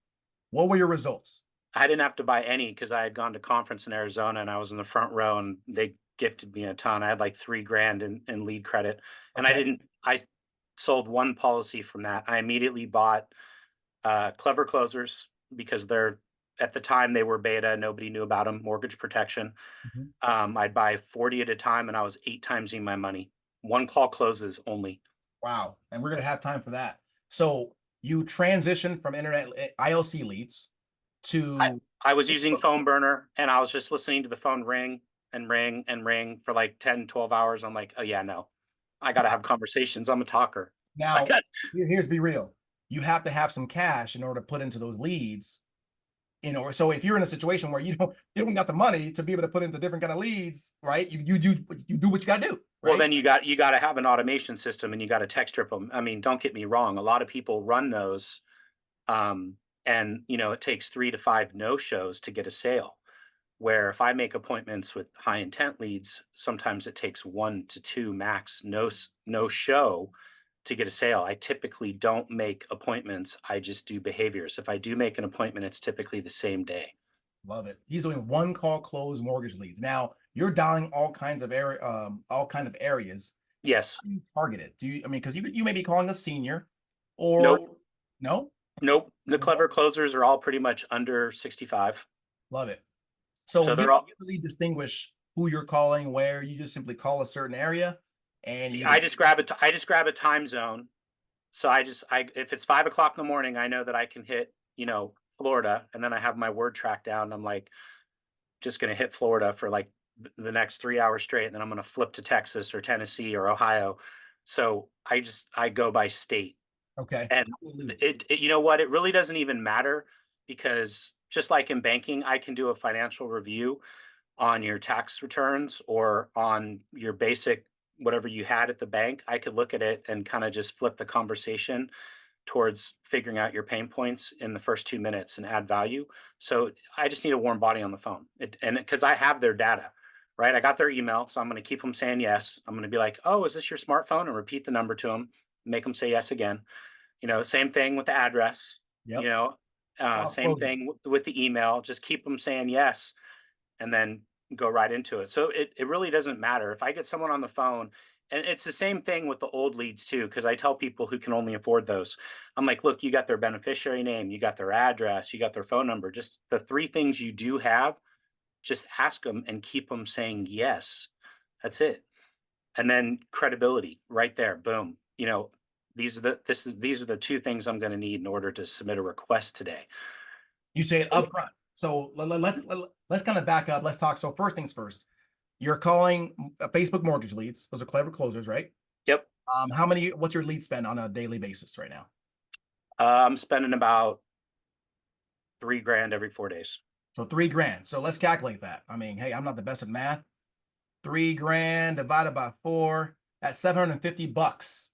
What were your results? I didn't have to buy any because I had gone to conference in Arizona and I was in the front row and they gifted me a ton. I had like 3 grand in lead credit. And Okay. I sold one policy from that. I immediately bought Clever Closers, because they're, at the time they were beta. Nobody knew about them. Mortgage protection. Mhm. I'd buy 40 at a time and I was 8 timesing my money. One call closes only. Wow. And we're gonna have time for that. So you transitioned from internet ILC leads I, to I was using Facebook. phone burner and I was just listening to the phone ring and ring and ring for like 10, 12 hours. I'm like, oh yeah, no, I got to have conversations. I'm a talker. I Now, got, here's be real. You have to have some cash in order to put into those leads. So if you're in a situation where you don't got the money to be able to put into different kind of leads, right? You do what you got to do, well, right? then you got to have an automation system and you got to text strip them. I mean, don't get me wrong. A lot of people run those. Um, and it takes 3 to 5 no shows to get a sale. Where if I make appointments with high intent leads, sometimes it takes 1 to 2 max no show to get a sale. I typically don't make appointments. I just do behaviors. If I do make an appointment, it's typically the same day. Love it. He's doing one call close mortgage leads. Now you're dialing all kind of areas. Yes. How do you target it? I mean, because you may be calling a senior, or Nope. no? Nope. The clever closers are all pretty much under 65. Love it. So So you they're don't all, really distinguish who you're calling, where you just simply call a certain area, and you I either just grab it. I just grab a time zone. So if it's 5 o'clock in the morning, I know that I can hit, Florida, and then I have my word track down. I'm like, just going to hit Florida for like the next 3 hours straight. And then I'm going to flip to Texas or Tennessee or Ohio. So I go by state. okay. And Leads. you know what? It really doesn't even matter, because just like in banking, I can do a financial review on your tax returns or on your basic, whatever you had at the bank. I could look at it and kind of just flip the conversation towards figuring out your pain points in the first 2 minutes and add value. So I just need a warm body on the phone. And because I have their data, right? I got their email. So I'm going to keep them saying yes. I'm going to be like, oh, is this your smartphone? And repeat the number to them, make them say yes again. Same thing with the address, you Yep. know, All same thing closes. with the email. Just keep them saying yes and then go right into it. So it really doesn't matter if I get someone on the phone, and it's the same thing with the old leads too, because I tell people who can only afford those, I'm like, look, you got their beneficiary name, you got their address, you got their phone number, just the three things you do have, just ask them and keep them saying yes. That's it. And then credibility right there. Boom. These are the two things I'm going to need in order to submit a request today. You say it up front. So let's kind of back up. Let's talk. So first things first, you're calling Facebook mortgage leads. Those are clever closers, right? Yep. What's your lead spend on a daily basis right now? I'm spending about 3 grand every 4 days. So 3 grand. So let's calculate that. I mean, hey, I'm not the best at math. 3 grand divided by 4, that's $750.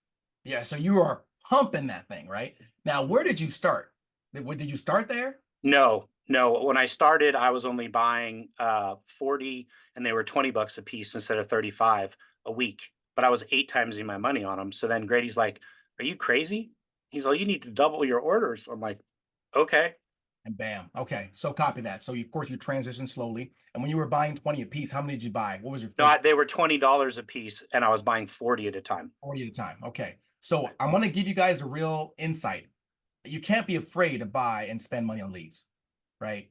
Yeah. So you are pumping that thing, right? Now, where did you start? Did you start there? No, no. When I started, I was only buying 40 and they were 20 bucks a piece instead of 35 a week. But I was 8 times my money on them. So then Grady's like, are you crazy? He's like, you need to double your orders. I'm like, okay. And bam. Okay. So copy that. So of course you transition slowly. And when you were buying 20 a piece, how many did you buy? What was your No, first they were $20 a piece and I was buying 40 at a time. 40 at a time? Okay. So I'm going to give you guys a real insight. You can't be afraid to buy and spend money on leads, right?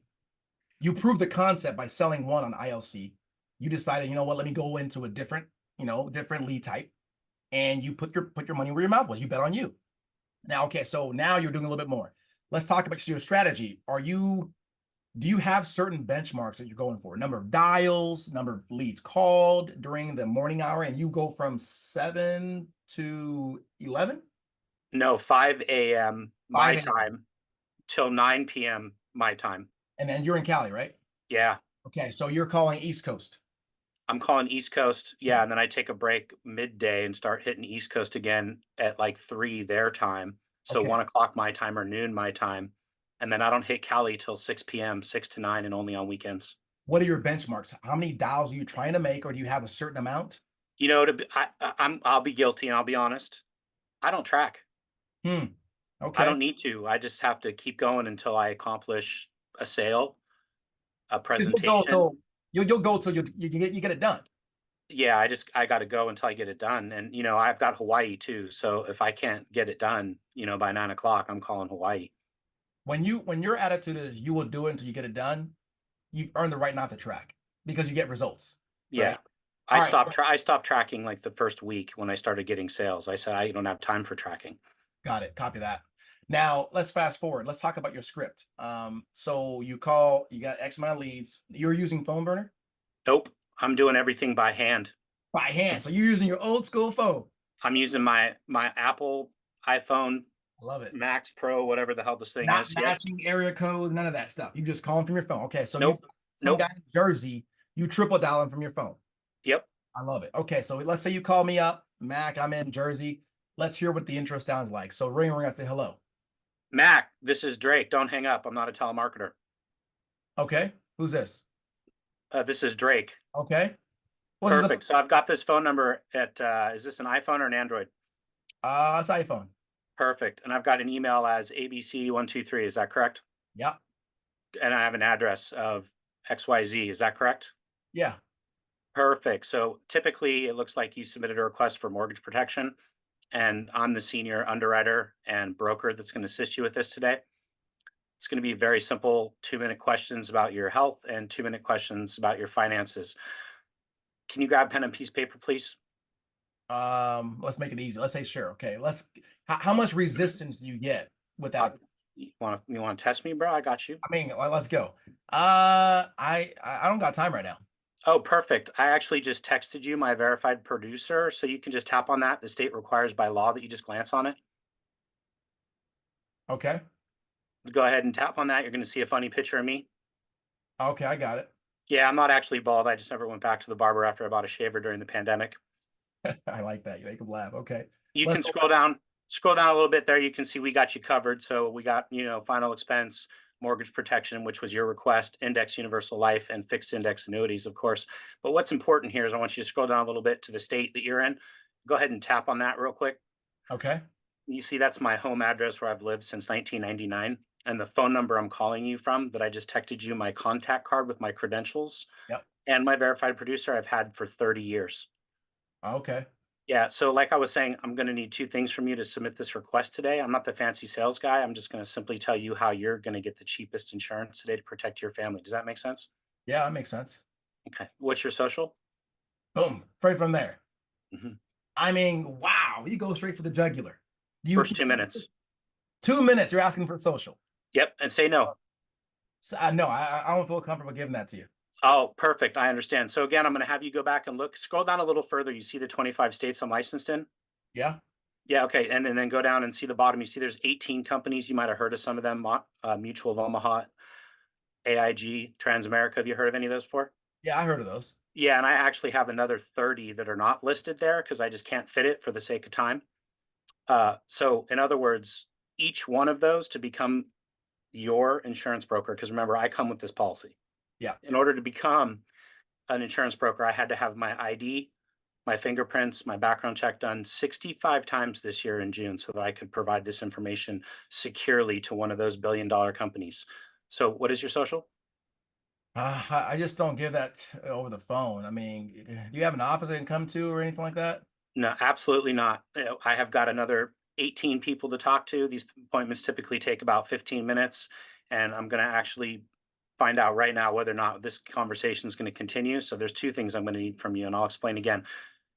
You proved the concept by selling one on ILC. You decided, you know what, let me go into a different, different lead type. And you put your money where your mouth was. You bet on you. Now, okay, so now you're doing a little bit more. Let's talk about your strategy. Do you have certain benchmarks that you're going for? Number of dials, number of leads called during the morning hour, and you go from 7 to 11? No, 5 a.m. my 5 a.m. time till 9 p.m. my time. And then you're in Cali, right? Yeah. Okay, so you're calling East Coast. I'm calling East Coast. Yeah. Okay. And then I take a break midday and start hitting East Coast again at like 3 their time. So Okay. 1 o'clock my time or noon my time. And then I don't hit Cali till 6 p.m., 6 to 9, and only on weekends. What are your benchmarks? How many dials are you trying to make, or do you have a certain amount? I'll be guilty and I'll be honest. I don't track. Hmm. I Okay. don't need to. I just have to keep going until I accomplish a sale, a Because you'll go presentation. till you'll go till you get it done. Yeah, I got to go until I get it done. And I've got Hawaii too. So if I can't get it done, by 9 o'clock, I'm calling Hawaii. When your attitude is you will do it until you get it done, you've earned the right not to track because you get results, Yeah. right? All right, I stopped tracking like the first week when I started getting sales. I said I don't have time for tracking. got it. Copy that. Now let's fast forward. Let's talk about your script. So you got X amount of leads. You're using phone burner Nope. I'm doing everything by hand. by hand. So you're using your old school phone. I'm using my Apple iPhone I love it. Max Pro, whatever the hell this thing Not is. Yep. matching area codes, none of that stuff. You just calling from your phone. Okay, so you Nope. some guy Nope. in Jersey, you triple dialing from your phone. Yep. I love it. Okay, so let's say you call me up, Mac. I'm in Jersey. Let's hear what the intro sounds like. So ring ring. I say hello. Mac, this is Drake. Don't hang up. I'm not a telemarketer. Okay, who's this? This is Drake. Okay, what's this? Perfect. So I've got this phone number at, is this an iPhone or an Android? It's iPhone. Perfect. And I've got an email as ABC123. Is that correct? Yeah, And I have an address of XYZ. Is that correct? yeah. Perfect. So typically it looks like you submitted a request for mortgage protection, and I'm the senior underwriter and broker that's going to assist you with this today. It's going to be very simple 2-minute questions about your health and 2-minute questions about your finances. Can you grab pen and piece of paper, please? Let's make it easy. Let's say sure. Okay, how much resistance do you get with Uh, that? you want to test me, bro? I got you. I mean, let's go. I don't got time right now. Oh, perfect. I actually just texted you my verified producer, so you can just tap on that. The state requires by law that you just glance on it. Okay. Go ahead and tap on that. You're going to see a funny picture of me. Okay, I got it. Yeah, I'm not actually bald. I just never went back to the barber after I bought a shaver during the pandemic. I like that. You make them laugh. Okay. You Let's can go scroll back. down. Scroll down a little bit there, you can see we got you covered. So we got, final expense, mortgage protection, which was your request, index universal life, and fixed index annuities, of course. But what's important here is I want you to scroll down a little bit to the state that you're in. Go ahead and tap on that real quick. Okay. You see, that's my home address where I've lived since 1999. And the phone number I'm calling you from that I just texted you, my contact card with my credentials Yep. and my verified producer, I've had for 30 years. Okay. Yeah. So, like I was saying, I'm going to need two things from you to submit this request today. I'm not the fancy sales guy. I'm just going to simply tell you how you're going to get the cheapest insurance today to protect your family. Does that make sense? Yeah, that makes sense. Okay. What's your social? Boom. Straight from there. Mhm. I mean, wow, you go straight for the jugular. You First 2 minutes. 2 minutes, you're asking for social. Yep. And say no. So, no, I don't feel comfortable giving that to you. Oh, perfect. I understand. So, again, I'm going to have you go back and look, scroll down a little further. You see the 25 states I'm licensed in? Yeah. Yeah, okay, and then go down and see the bottom. You see there's 18 companies. You might have heard of some of them. Mutual of Omaha, AIG, Transamerica. Have you heard of any of those before? Yeah, I heard of those. Yeah, and I actually have another 30 that are not listed there because I just can't fit it for the sake of time. So in other words, each one of those to become your insurance broker, because remember, I come with this policy. Yeah. In order to become an insurance broker, I had to have my ID, my fingerprints, my background check done 65 times this year in June so that I could provide this information securely to one of those billion-dollar companies. So, what is your social? I just don't give that over the phone. I mean, do you have an office I can come to or anything like that? No, absolutely not. I have got another 18 people to talk to. These appointments typically take about 15 minutes, and I'm going to actually find out right now whether or not this conversation is going to continue. So, there's two things I'm going to need from you, and I'll explain again.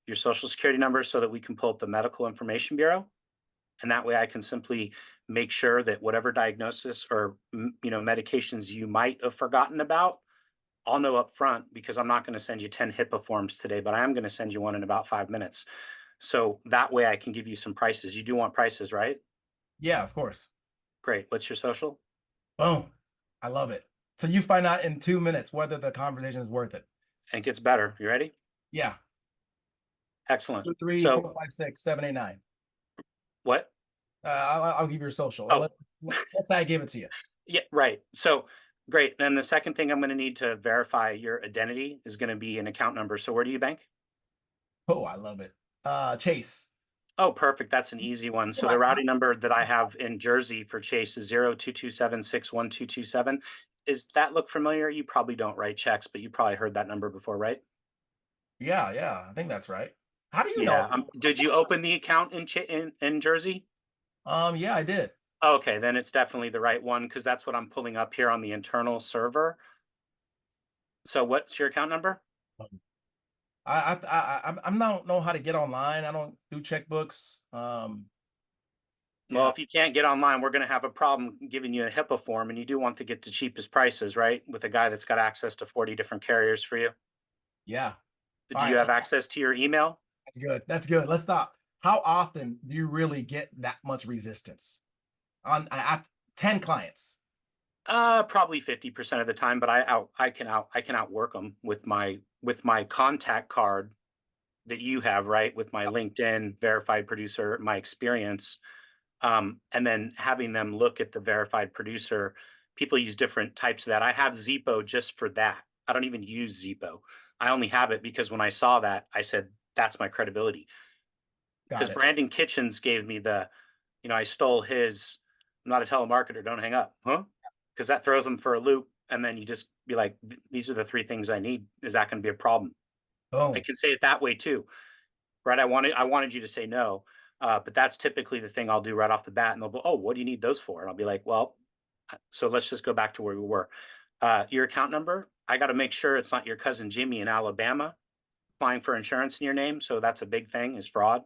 Your social security number so that we can pull up the Medical Information Bureau. And that way I can simply make sure that whatever diagnosis or medications you might have forgotten about, I'll know up front because I'm not going to send you 10 HIPAA forms today, but I am going to send you one in about 5 minutes. So that way I can give you some prices. You do want prices, right? Yeah, of course. Great. What's your social? Boom. I love it. So you find out in 2 minutes whether the conversation is worth it. And it gets better. You ready? Yeah. Excellent. Two, three, So four, five, six, seven, eight, nine. what? I'll give you your social. Oh, Let's say I give it to you. yeah, right. So great. Then the second thing I'm going to need to verify your identity is going to be an account number. So where do you bank? Oh, I love it. Chase. Oh, perfect. That's an easy one. So the routing number that I have in Jersey for Chase is 0227612227. Is that look familiar? You probably don't write checks, but you probably heard that number before, right? Yeah, yeah, I think that's right. How do you know? Yeah. Did you open the account in Jersey? Yeah, I did. Okay, then it's definitely the right one because that's what I'm pulling up here on the internal server. So what's your account number? I'm not know how to get online. I don't do checkbooks. Well, Yeah, if you can't get online, we're going to have a problem giving you a HIPAA form, and you do want to get the cheapest prices, right? With a guy that's got access to 40 different carriers for you. yeah. All Do you right, have access to your email? that's good. That's good. Let's stop. How often do you really get that much resistance on after 10 clients? Probably 50% of the time, but I can outwork them with my contact card that you have, right? With my LinkedIn verified producer, my experience, and then having them look at the verified producer. People use different types of that. I have Zepo just for that. I don't even use Zepo. I only have it because when I saw that, I said, that's my credibility. Got Because it. Brandon Kitchens gave me I stole his, I'm not a telemarketer, don't hang up, huh? Because that throws them for a loop. And then you just be like, these are the three things I need. Is that going to be a problem? I Boom. can say it that way too, right? I wanted you to say no, but that's typically the thing I'll do right off the bat. And they'll go, oh, what do you need those for? And I'll be like, well, so let's just go back to where we were. Your account number, I got to make sure it's not your cousin Jimmy in Alabama applying for insurance in your name. So that's a big thing is fraud.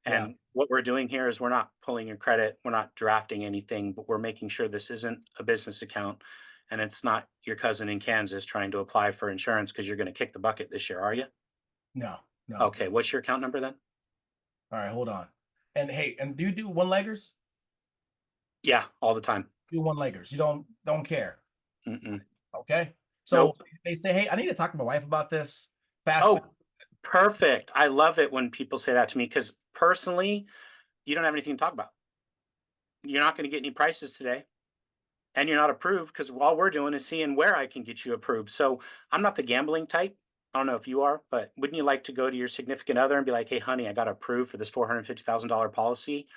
Yeah. And what we're doing here is we're not pulling your credit, we're not drafting anything, but we're making sure this isn't a business account and it's not your cousin in Kansas trying to apply for insurance because you're going to kick the bucket this year, are you? No, no. Okay, what's your account number then? All right, hold on. And hey, and do you do one leggers? Yeah, all the time. Do one leggers. You don't care. Mm-mm. Okay. So Nope. they say, hey, I need to talk to my wife about this. Fast. Oh, perfect. I love it when people say that to me because personally, you don't have anything to talk about. You're not going to get any prices today, and you're not approved because all we're doing is seeing where I can get you approved. So I'm not the gambling type. I don't know if you are, but wouldn't you like to go to your significant other and be like, "Hey, honey, I got approved for this $450,000 policy,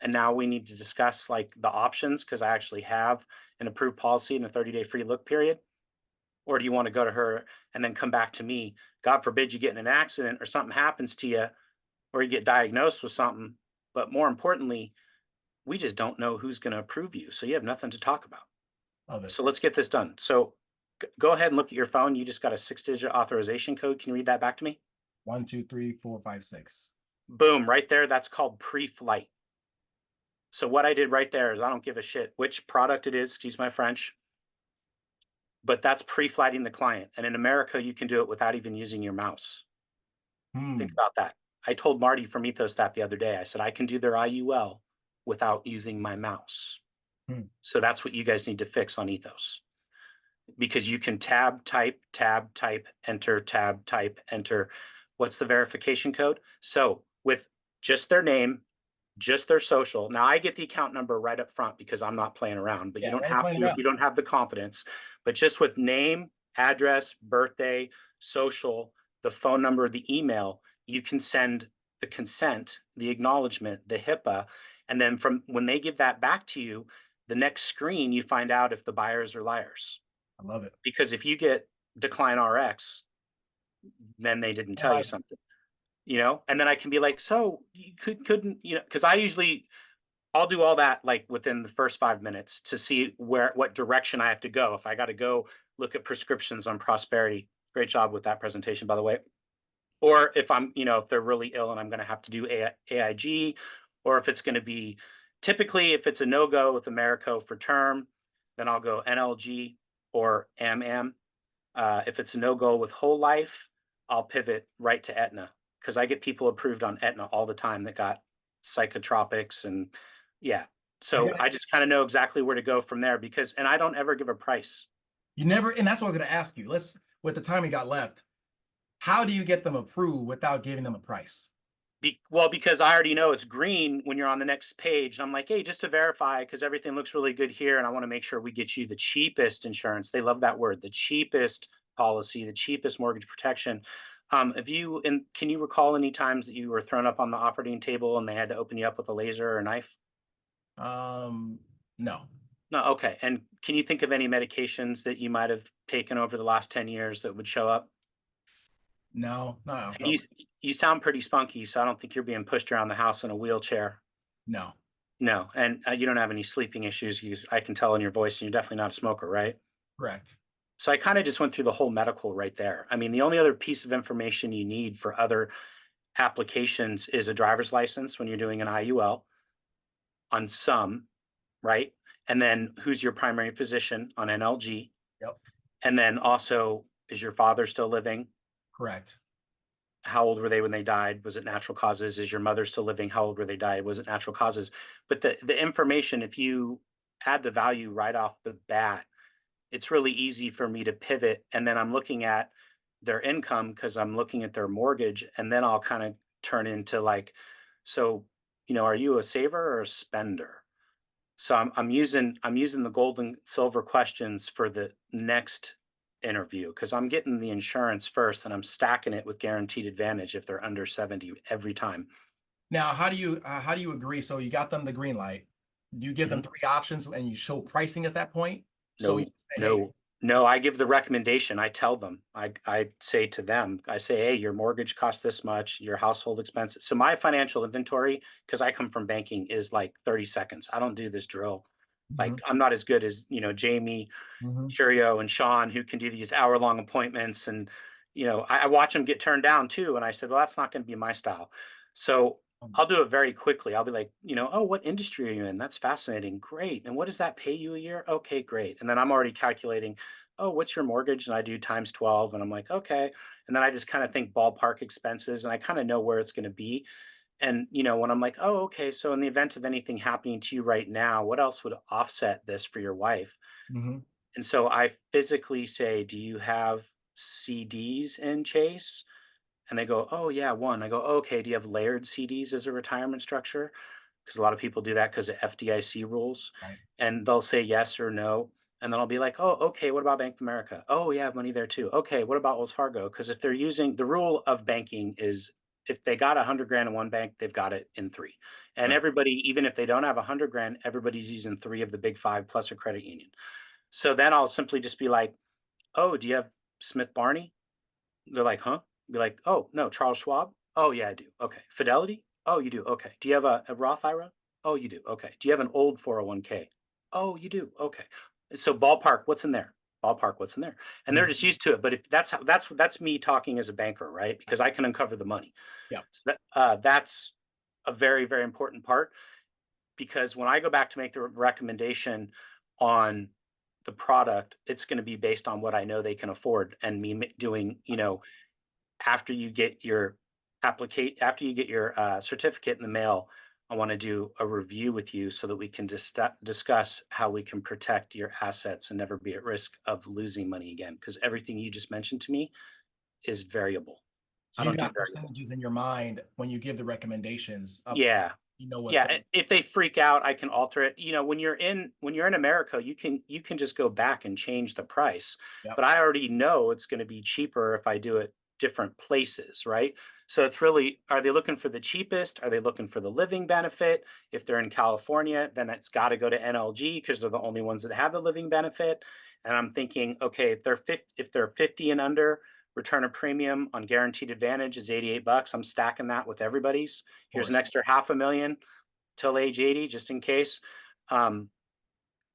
and now we need to discuss like the options because I actually have an approved policy in a 30-day free look period." Or do you want to go to her and then come back to me? God forbid you get in an accident or something happens to you, or you get diagnosed with something. But more importantly, we just don't know who's going to approve you. So you have nothing to talk about. Love it. So let's get this done. So go ahead and look at your phone. You just got a 6-digit authorization code. Can you read that back to me? 1, 2, 3, 4, 5, 6. Boom, right there. That's called pre-flight. So what I did right there is I don't give a shit which product it is, excuse my French, but that's pre-flighting the client. And in America, you can do it without even using your mouse. Think Hmm. about that. I told Marty from Ethos that the other day. I said, I can do their IUL without using my mouse. Hmm. So that's what you guys need to fix on Ethos, because you can tab, type, enter, tab, type, enter. What's the verification code? So with just their name, just their social. Now I get the account number right up front because I'm not playing around, but you Yeah, don't we ain't have playing to if around. you don't have the confidence. But just with name, address, birthday, social, the phone number, the email, you can send the consent, the acknowledgement, the HIPAA, and then from when they give that back to you, the next screen you find out if the buyers are liars. I love it. Because if you get decline RX, then they didn't Ain't tell you like it. something, and then I can be like, so you couldn't, because I usually I'll do all that like within the first 5 minutes to see what direction I have to go. If I got to go look at prescriptions on Prosperity, great job with that presentation, by the way. Or if if they're really ill and I'm going to have to do AIG, or if it's going to be typically if it's a no go with Americo for term, then I'll go NLG or AMAM. If it's a no go with whole life, I'll pivot right to Aetna because I get people approved on Aetna all the time that got psychotropics and yeah. I So got I it. just kind of know exactly where to go from there and I don't ever give a price. You never, and that's what I'm going to ask you. Let's, with the time we got left, how do you get them approved without giving them a price? Well, because I already know it's green when you're on the next page. I'm like, hey, just to verify, because everything looks really good here, and I want to make sure we get you the cheapest insurance. They love that word, the cheapest policy, the cheapest mortgage protection. Can you recall any times that you were thrown up on the operating table and they had to open you up with a laser or a knife? Um, no, No, okay. And can you think of any medications that you might have taken over the last 10 years that would show up? no, not off And the top. you sound pretty spunky, so I don't think you're being pushed around the house in a wheelchair. No, No, and you don't have any sleeping issues. I can tell in your voice, and you're definitely not a smoker, right? correct. So I kind of just went through the whole medical right there. I mean, the only other piece of information you need for other applications is a driver's license when you're doing an IUL on some, right? And then who's your primary physician on NLG? Yep, And then also, is your father still living? correct. How old were they when they died? Was it natural causes? Is your mother still living? How old were they died? Was it natural causes? But the information, if you add the value right off the bat, it's really easy for me to pivot. And then I'm looking at their income because I'm looking at their mortgage, and then I'll kind of turn into like, so, are you a saver or a spender? So I'm using the gold and silver questions for the next interview because I'm getting the insurance first and I'm stacking it with guaranteed advantage if they're under 70 every time. Now, how do you agree? So you got them the green light. Do you give them Mhm. three options and you show pricing at that point? So you No, say, hey, no, no. I give the recommendation. I tell them. I say to them, I say, hey, your mortgage costs this much, your household expenses. So my financial inventory, because I come from banking, is like 30 seconds. I don't do this drill. hmm, Like I'm not as good as Jamie hmm, Curio and Sean who can do these hour-long appointments. And, I watch them get turned down too. And I said, well, that's not going to be my style. So I'll do it very quickly. I'll be like, oh, what industry are you in? That's fascinating. Great. And what does that pay you a year? Okay, great. And then I'm already calculating, oh, what's your mortgage? And I do times 12. And I'm like, okay. And then I just kind of think ballpark expenses and I kind of know where it's going to be. And, when I'm like, oh, okay. So in the event of anything happening to you right now, what else would offset this for your wife? hmm. And so I physically say, "Do you have CDs in Chase?" And they go, "Oh, yeah, one." I go, "Okay, do you have layered CDs as a retirement structure?" because a lot of people do that because of FDIC rules, Right. and they'll say yes or no. And then I'll be like, oh, okay, what about Bank of America? Oh, yeah, I have money there too. Okay, what about Wells Fargo? Because if they're using the rule of banking is if they got 100 grand in one bank, they've got it in three. And Right. everybody, even if they don't have 100 grand, everybody's using three of the big five plus a credit union. So then I'll simply just be like, oh, do you have Smith Barney? They're like, huh? Be like, oh, no, Charles Schwab? Oh, yeah, I do. Okay. Fidelity? Oh, you do. Okay. Do you have a Roth IRA? Oh, you do. Okay. Do you have an old 401k? Oh, you do. Okay. So ballpark, what's in there? Ballpark, what's in there? And they're Mhm. just used to it. But if that's me talking as a banker, right? Because I can uncover the money. Yeah. So that's a very, very important part because when I go back to make the recommendation on the product, it's going to be based on what I know they can afford and me doing, after you get your after you get your certificate in the mail, I want to do a review with you so that we can discuss how we can protect your assets and never be at risk of losing money again. Because everything you just mentioned to me is variable. So I you don't do got variable. percentages in your mind when you give the recommendations up. Yeah. You know what's Yeah, in. if they freak out, I can alter it. When you're in America, you can just go back and change the price. Yep. But I already know it's going to be cheaper if I do it different places, right? So it's really, are they looking for the cheapest? Are they looking for the living benefit? If they're in California, then it's got to go to NLG because they're the only ones that have the living benefit. And I'm thinking, okay, if they're 50 and under, return of premium on guaranteed advantage is 88 bucks. I'm stacking that with everybody's. Of Here's an course. extra 500,000 till age 80, just in case. Um,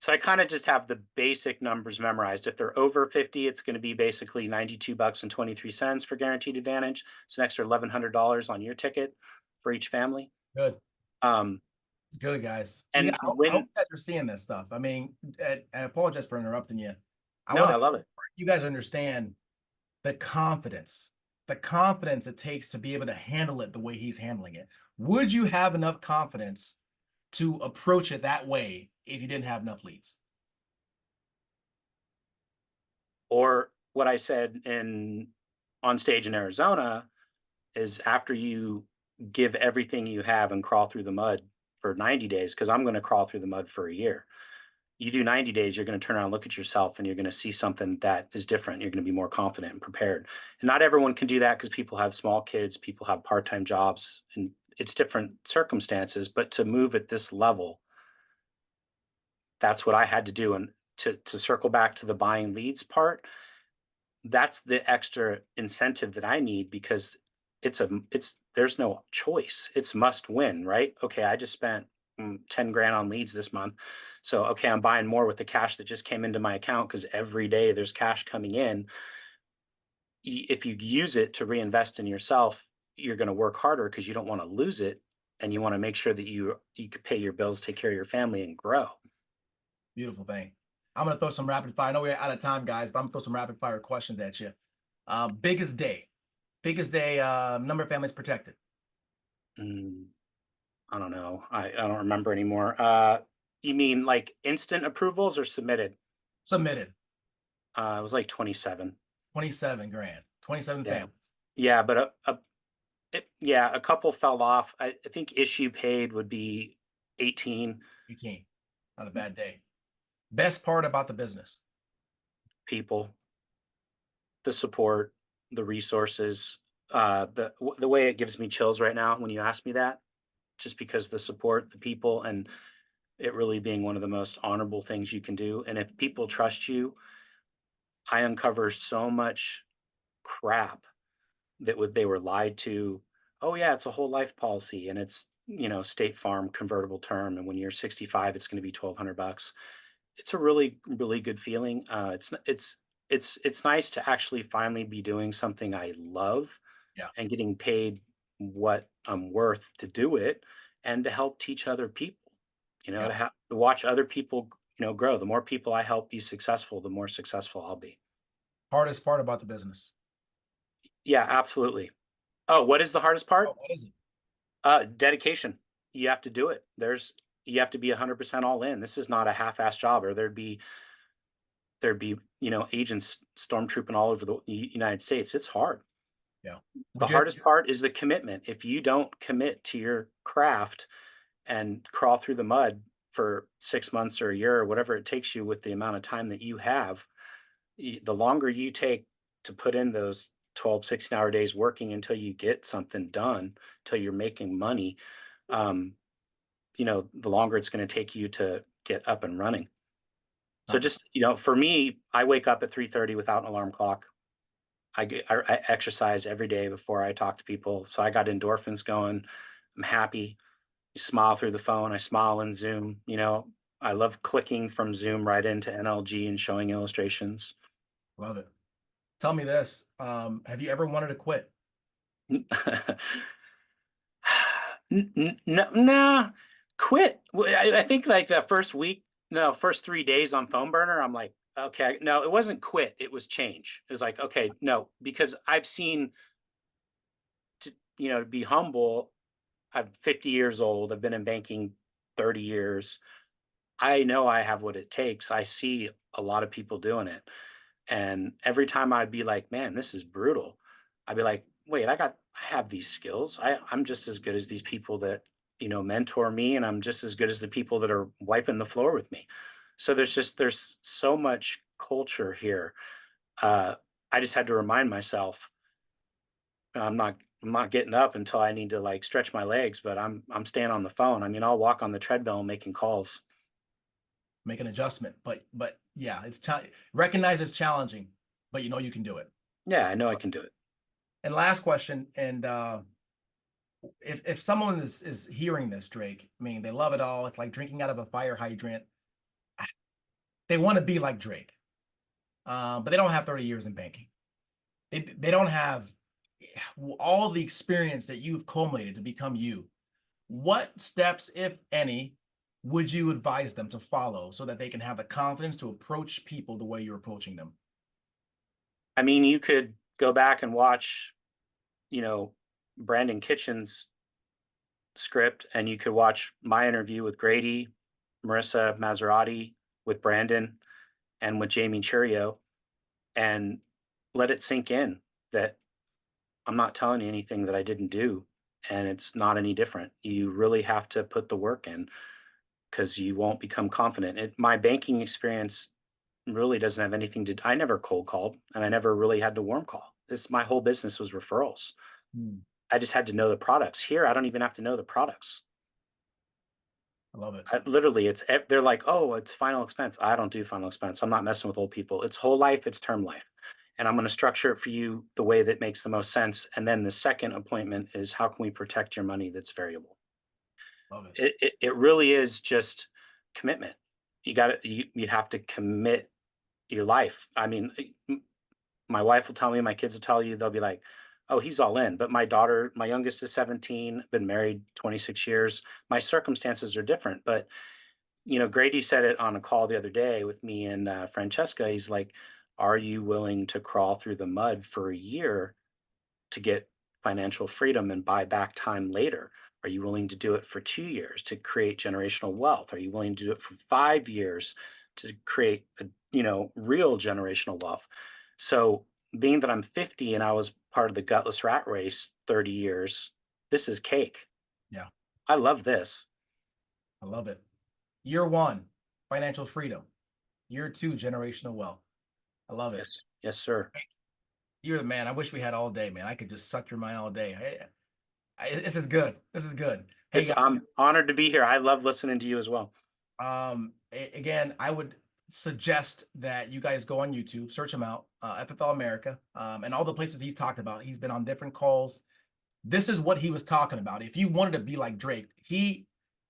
so I kind of just have the basic numbers memorized. If they're over 50, it's going to be basically 92 bucks and 23 cents for guaranteed advantage. It's an extra $1,100 on your ticket for each family. Good. Um, Good, guys. You got, and I hope when, you guys are seeing this stuff. I mean, and I apologize for interrupting you. I no, want I to love it. you guys understand the confidence it takes to be able to handle it the way he's handling it. Would you have enough confidence to approach it that way if you didn't have enough leads? Or what I said in on stage in Arizona is after you give everything you have and crawl through the mud for 90 days, because I'm going to crawl through the mud for a year. You do 90 days, you're going to turn around and look at yourself and you're going to see something that is different. You're going to be more confident and prepared. And not everyone can do that because people have small kids, people have part-time jobs, and it's different circumstances. But to move at this level, that's what I had to do. And to circle back to the buying leads part, that's the extra incentive that I need because it's there's no choice. It's must win, right? Okay, I just spent 10 grand on leads this month. So okay, I'm buying more with the cash that just came into my account because every day there's cash coming in. If you use it to reinvest in yourself, you're going to work harder because you don't want to lose it and you want to make sure that you can pay your bills, take care of your family and grow. Beautiful thing. I'm gonna throw some rapid fire. I know we're out of time, guys, but I'm gonna throw some rapid fire questions at you. Biggest day, number of families protected. Mm, I don't know. I don't remember anymore. You mean like instant approvals or submitted? Submitted It was like 27. 27 grand, 27 Yeah. families, Yeah, but yeah, a couple fell off. I think issue paid would be 18 18. Not a bad day. Best part about the business. people, the support, the resources, the way it gives me chills right now when you ask me that, just because the support, the people, and it really being one of the most honorable things you can do. And if people trust you, I uncover so much crap that they were lied to. Oh yeah, it's a whole life policy and it's, State Farm convertible term. And when you're 65, it's going to be 1,200 bucks. It's a really, really good feeling. It's nice to actually finally be doing something I love Yeah. and getting paid what I'm worth to do it and to help teach other people, Yeah. to watch other people, grow. The more people I help be successful, the more successful I'll be. Hardest part about the business. Yeah, absolutely. Oh, what is the hardest Oh, part? what is it? Dedication. You have to do it. You have to be 100% all in. This is not a half-ass job, or there'd be agents stormtrooping all over the United States. It's hard. Yeah. The Would you hardest part is the commitment. If you don't commit to your craft and crawl through the mud for 6 months or a year or whatever it takes you with the amount of time that you have, the longer you take to put in those 12, 16-hour days working until you get something done, until you're making money, um, the longer it's going to take you to get up and running. So Um, just, for me, I wake up at 3:30 without an alarm clock. I exercise every day before I talk to people. So I got endorphins going. I'm happy. You smile through the phone. I smile in Zoom. I love clicking from Zoom right into NLG and showing illustrations. love it. Tell me this. Have you ever wanted to quit? No, nah, quit. I think like the first week, no, first 3 days on phone burner, I'm like, okay, no, it wasn't quit. It was change. It was like, okay, no, because I've seen, to be humble, I'm 50 years old. I've been in banking 30 years. I know I have what it takes. I see a lot of people doing it. And every time I'd be like, man, this is brutal. I'd be like, wait, I have these skills. I'm just as good as these people that, mentor me. And I'm just as good as the people that are wiping the floor with me. So there's so much culture here. Uh, I just had to remind myself, I'm not getting up until I need to like stretch my legs, but I'm staying on the phone. I mean, I'll walk on the treadmill making calls. Make an adjustment. But yeah, recognize it's challenging, but you know you can do it. Yeah, I know I can do it. And last question, and if someone is hearing this, Drake, I mean, they love it all. It's like drinking out of a fire hydrant. They want to be like Drake, but they don't have 30 years in banking. They don't have all the experience that you've culminated to become you. What steps, if any, would you advise them to follow so that they can have the confidence to approach people the way you're approaching them? I mean, you could go back and watch, you know, Brandon Kitchen's script, and you could watch my interview with Grady, Marissa Maserati, with Brandon, and with Jamie Churio, and let it sink in that I'm not telling you anything that I didn't do, and it's not any different. You really have to put the work in because you won't become confident. My banking experience really doesn't have anything to. I never cold called, and I never really had to warm call. My whole business was referrals. Hmm, I just had to know the products. Here, I don't even have to know the products. I love it. Literally, they're like, oh, it's final expense. I don't do final expense. I'm not messing with old people. It's whole life. It's term life, and I'm going to structure it for you the way that makes the most sense. And then the second appointment is how can we protect your money that's variable. Love it. It really is just commitment. You have to commit your life. I mean, my wife will tell me, my kids will tell you, they'll be like, oh, he's all in. But my youngest is 17, been married 26 years. My circumstances are different. But, Grady said it on a call the other day with me and Francesca. He's like, are you willing to crawl through the mud for a year to get financial freedom and buy back time later? Are you willing to do it for 2 years to create generational wealth? Are you willing to do it for 5 years to create real generational wealth? So being that I'm 50 and I was part of the gutless rat race 30 years, this is cake. Yeah, I love this. I love it. Year one, financial freedom. Year two, generational wealth. I love it. Yes. Yes, sir. You're the man. I wish we had all day, man. I could just suck your mind all day. This is good. This is good. Hey, I'm honored to be here. I love listening to you as well. again, I would suggest that you guys go on YouTube, search him out, FFL America, and all the places he's talked about. He's been on different calls. This is what he was talking about. If you wanted to be like Drake, he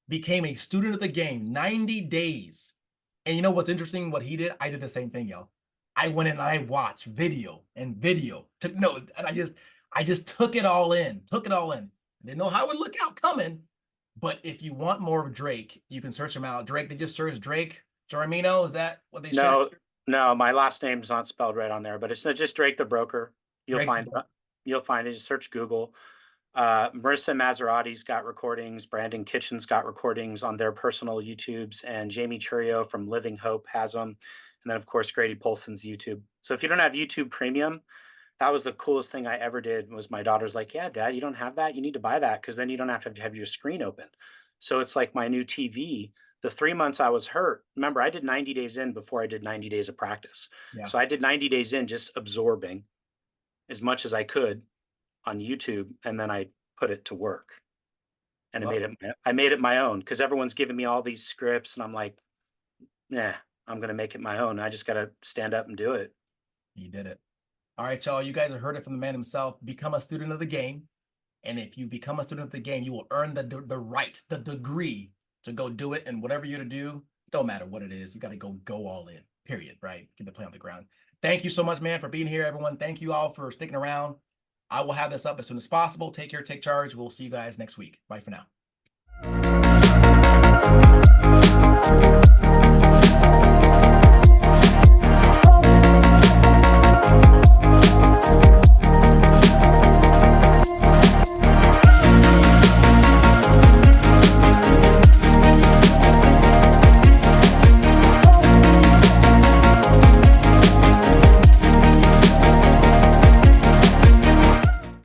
became a student of the game, 90 days. And you know what's interesting? What he did? I did the same thing, yo. I went in and I watched video and video, took notes, and I just took it all in, took it all in. Didn't know how it would look out coming. But if you want more of Drake, you can search him out. Drake, they just search Drake Jaramino. Is that what they said? No, no, my last name's not spelled right on there, but it's not just Drake the broker. You'll Drake. find you'll find it. Just search Google. Marissa Maserati's got recordings. Brandon Kitchen's got recordings on their personal YouTubes, and Jamie Churio from Living Hope has them. And then, of course, Grady Polson's YouTube. So if you don't have YouTube Premium, that was the coolest thing I ever did. Was my daughter's like, "Yeah, Dad, you don't have that. You need to buy that because then you don't have to have your screen open." So it's like my new TV. The 3 months I was hurt, remember, I did 90 days in before I did 90 days of practice. Yeah. So I did 90 days in just absorbing as much as I could on YouTube, and then I put it to work. And Love it. I made it my own because everyone's giving me all these scripts, and I'm like, nah, I'm gonna make it my own. I just gotta stand up and do it. You did it. All right, y'all. You guys have heard it from the man himself. Become a student of the game. And if you become a student of the game, you will earn the right, the degree to go do it. And whatever you're to do, don't matter what it is, you got to go all in, period, right? Get the play on the ground. Thank you so much, man, for being here, everyone. Thank you all for sticking around. I will have this up as soon as possible. Take care, take charge. We'll see you guys next week. Bye for now.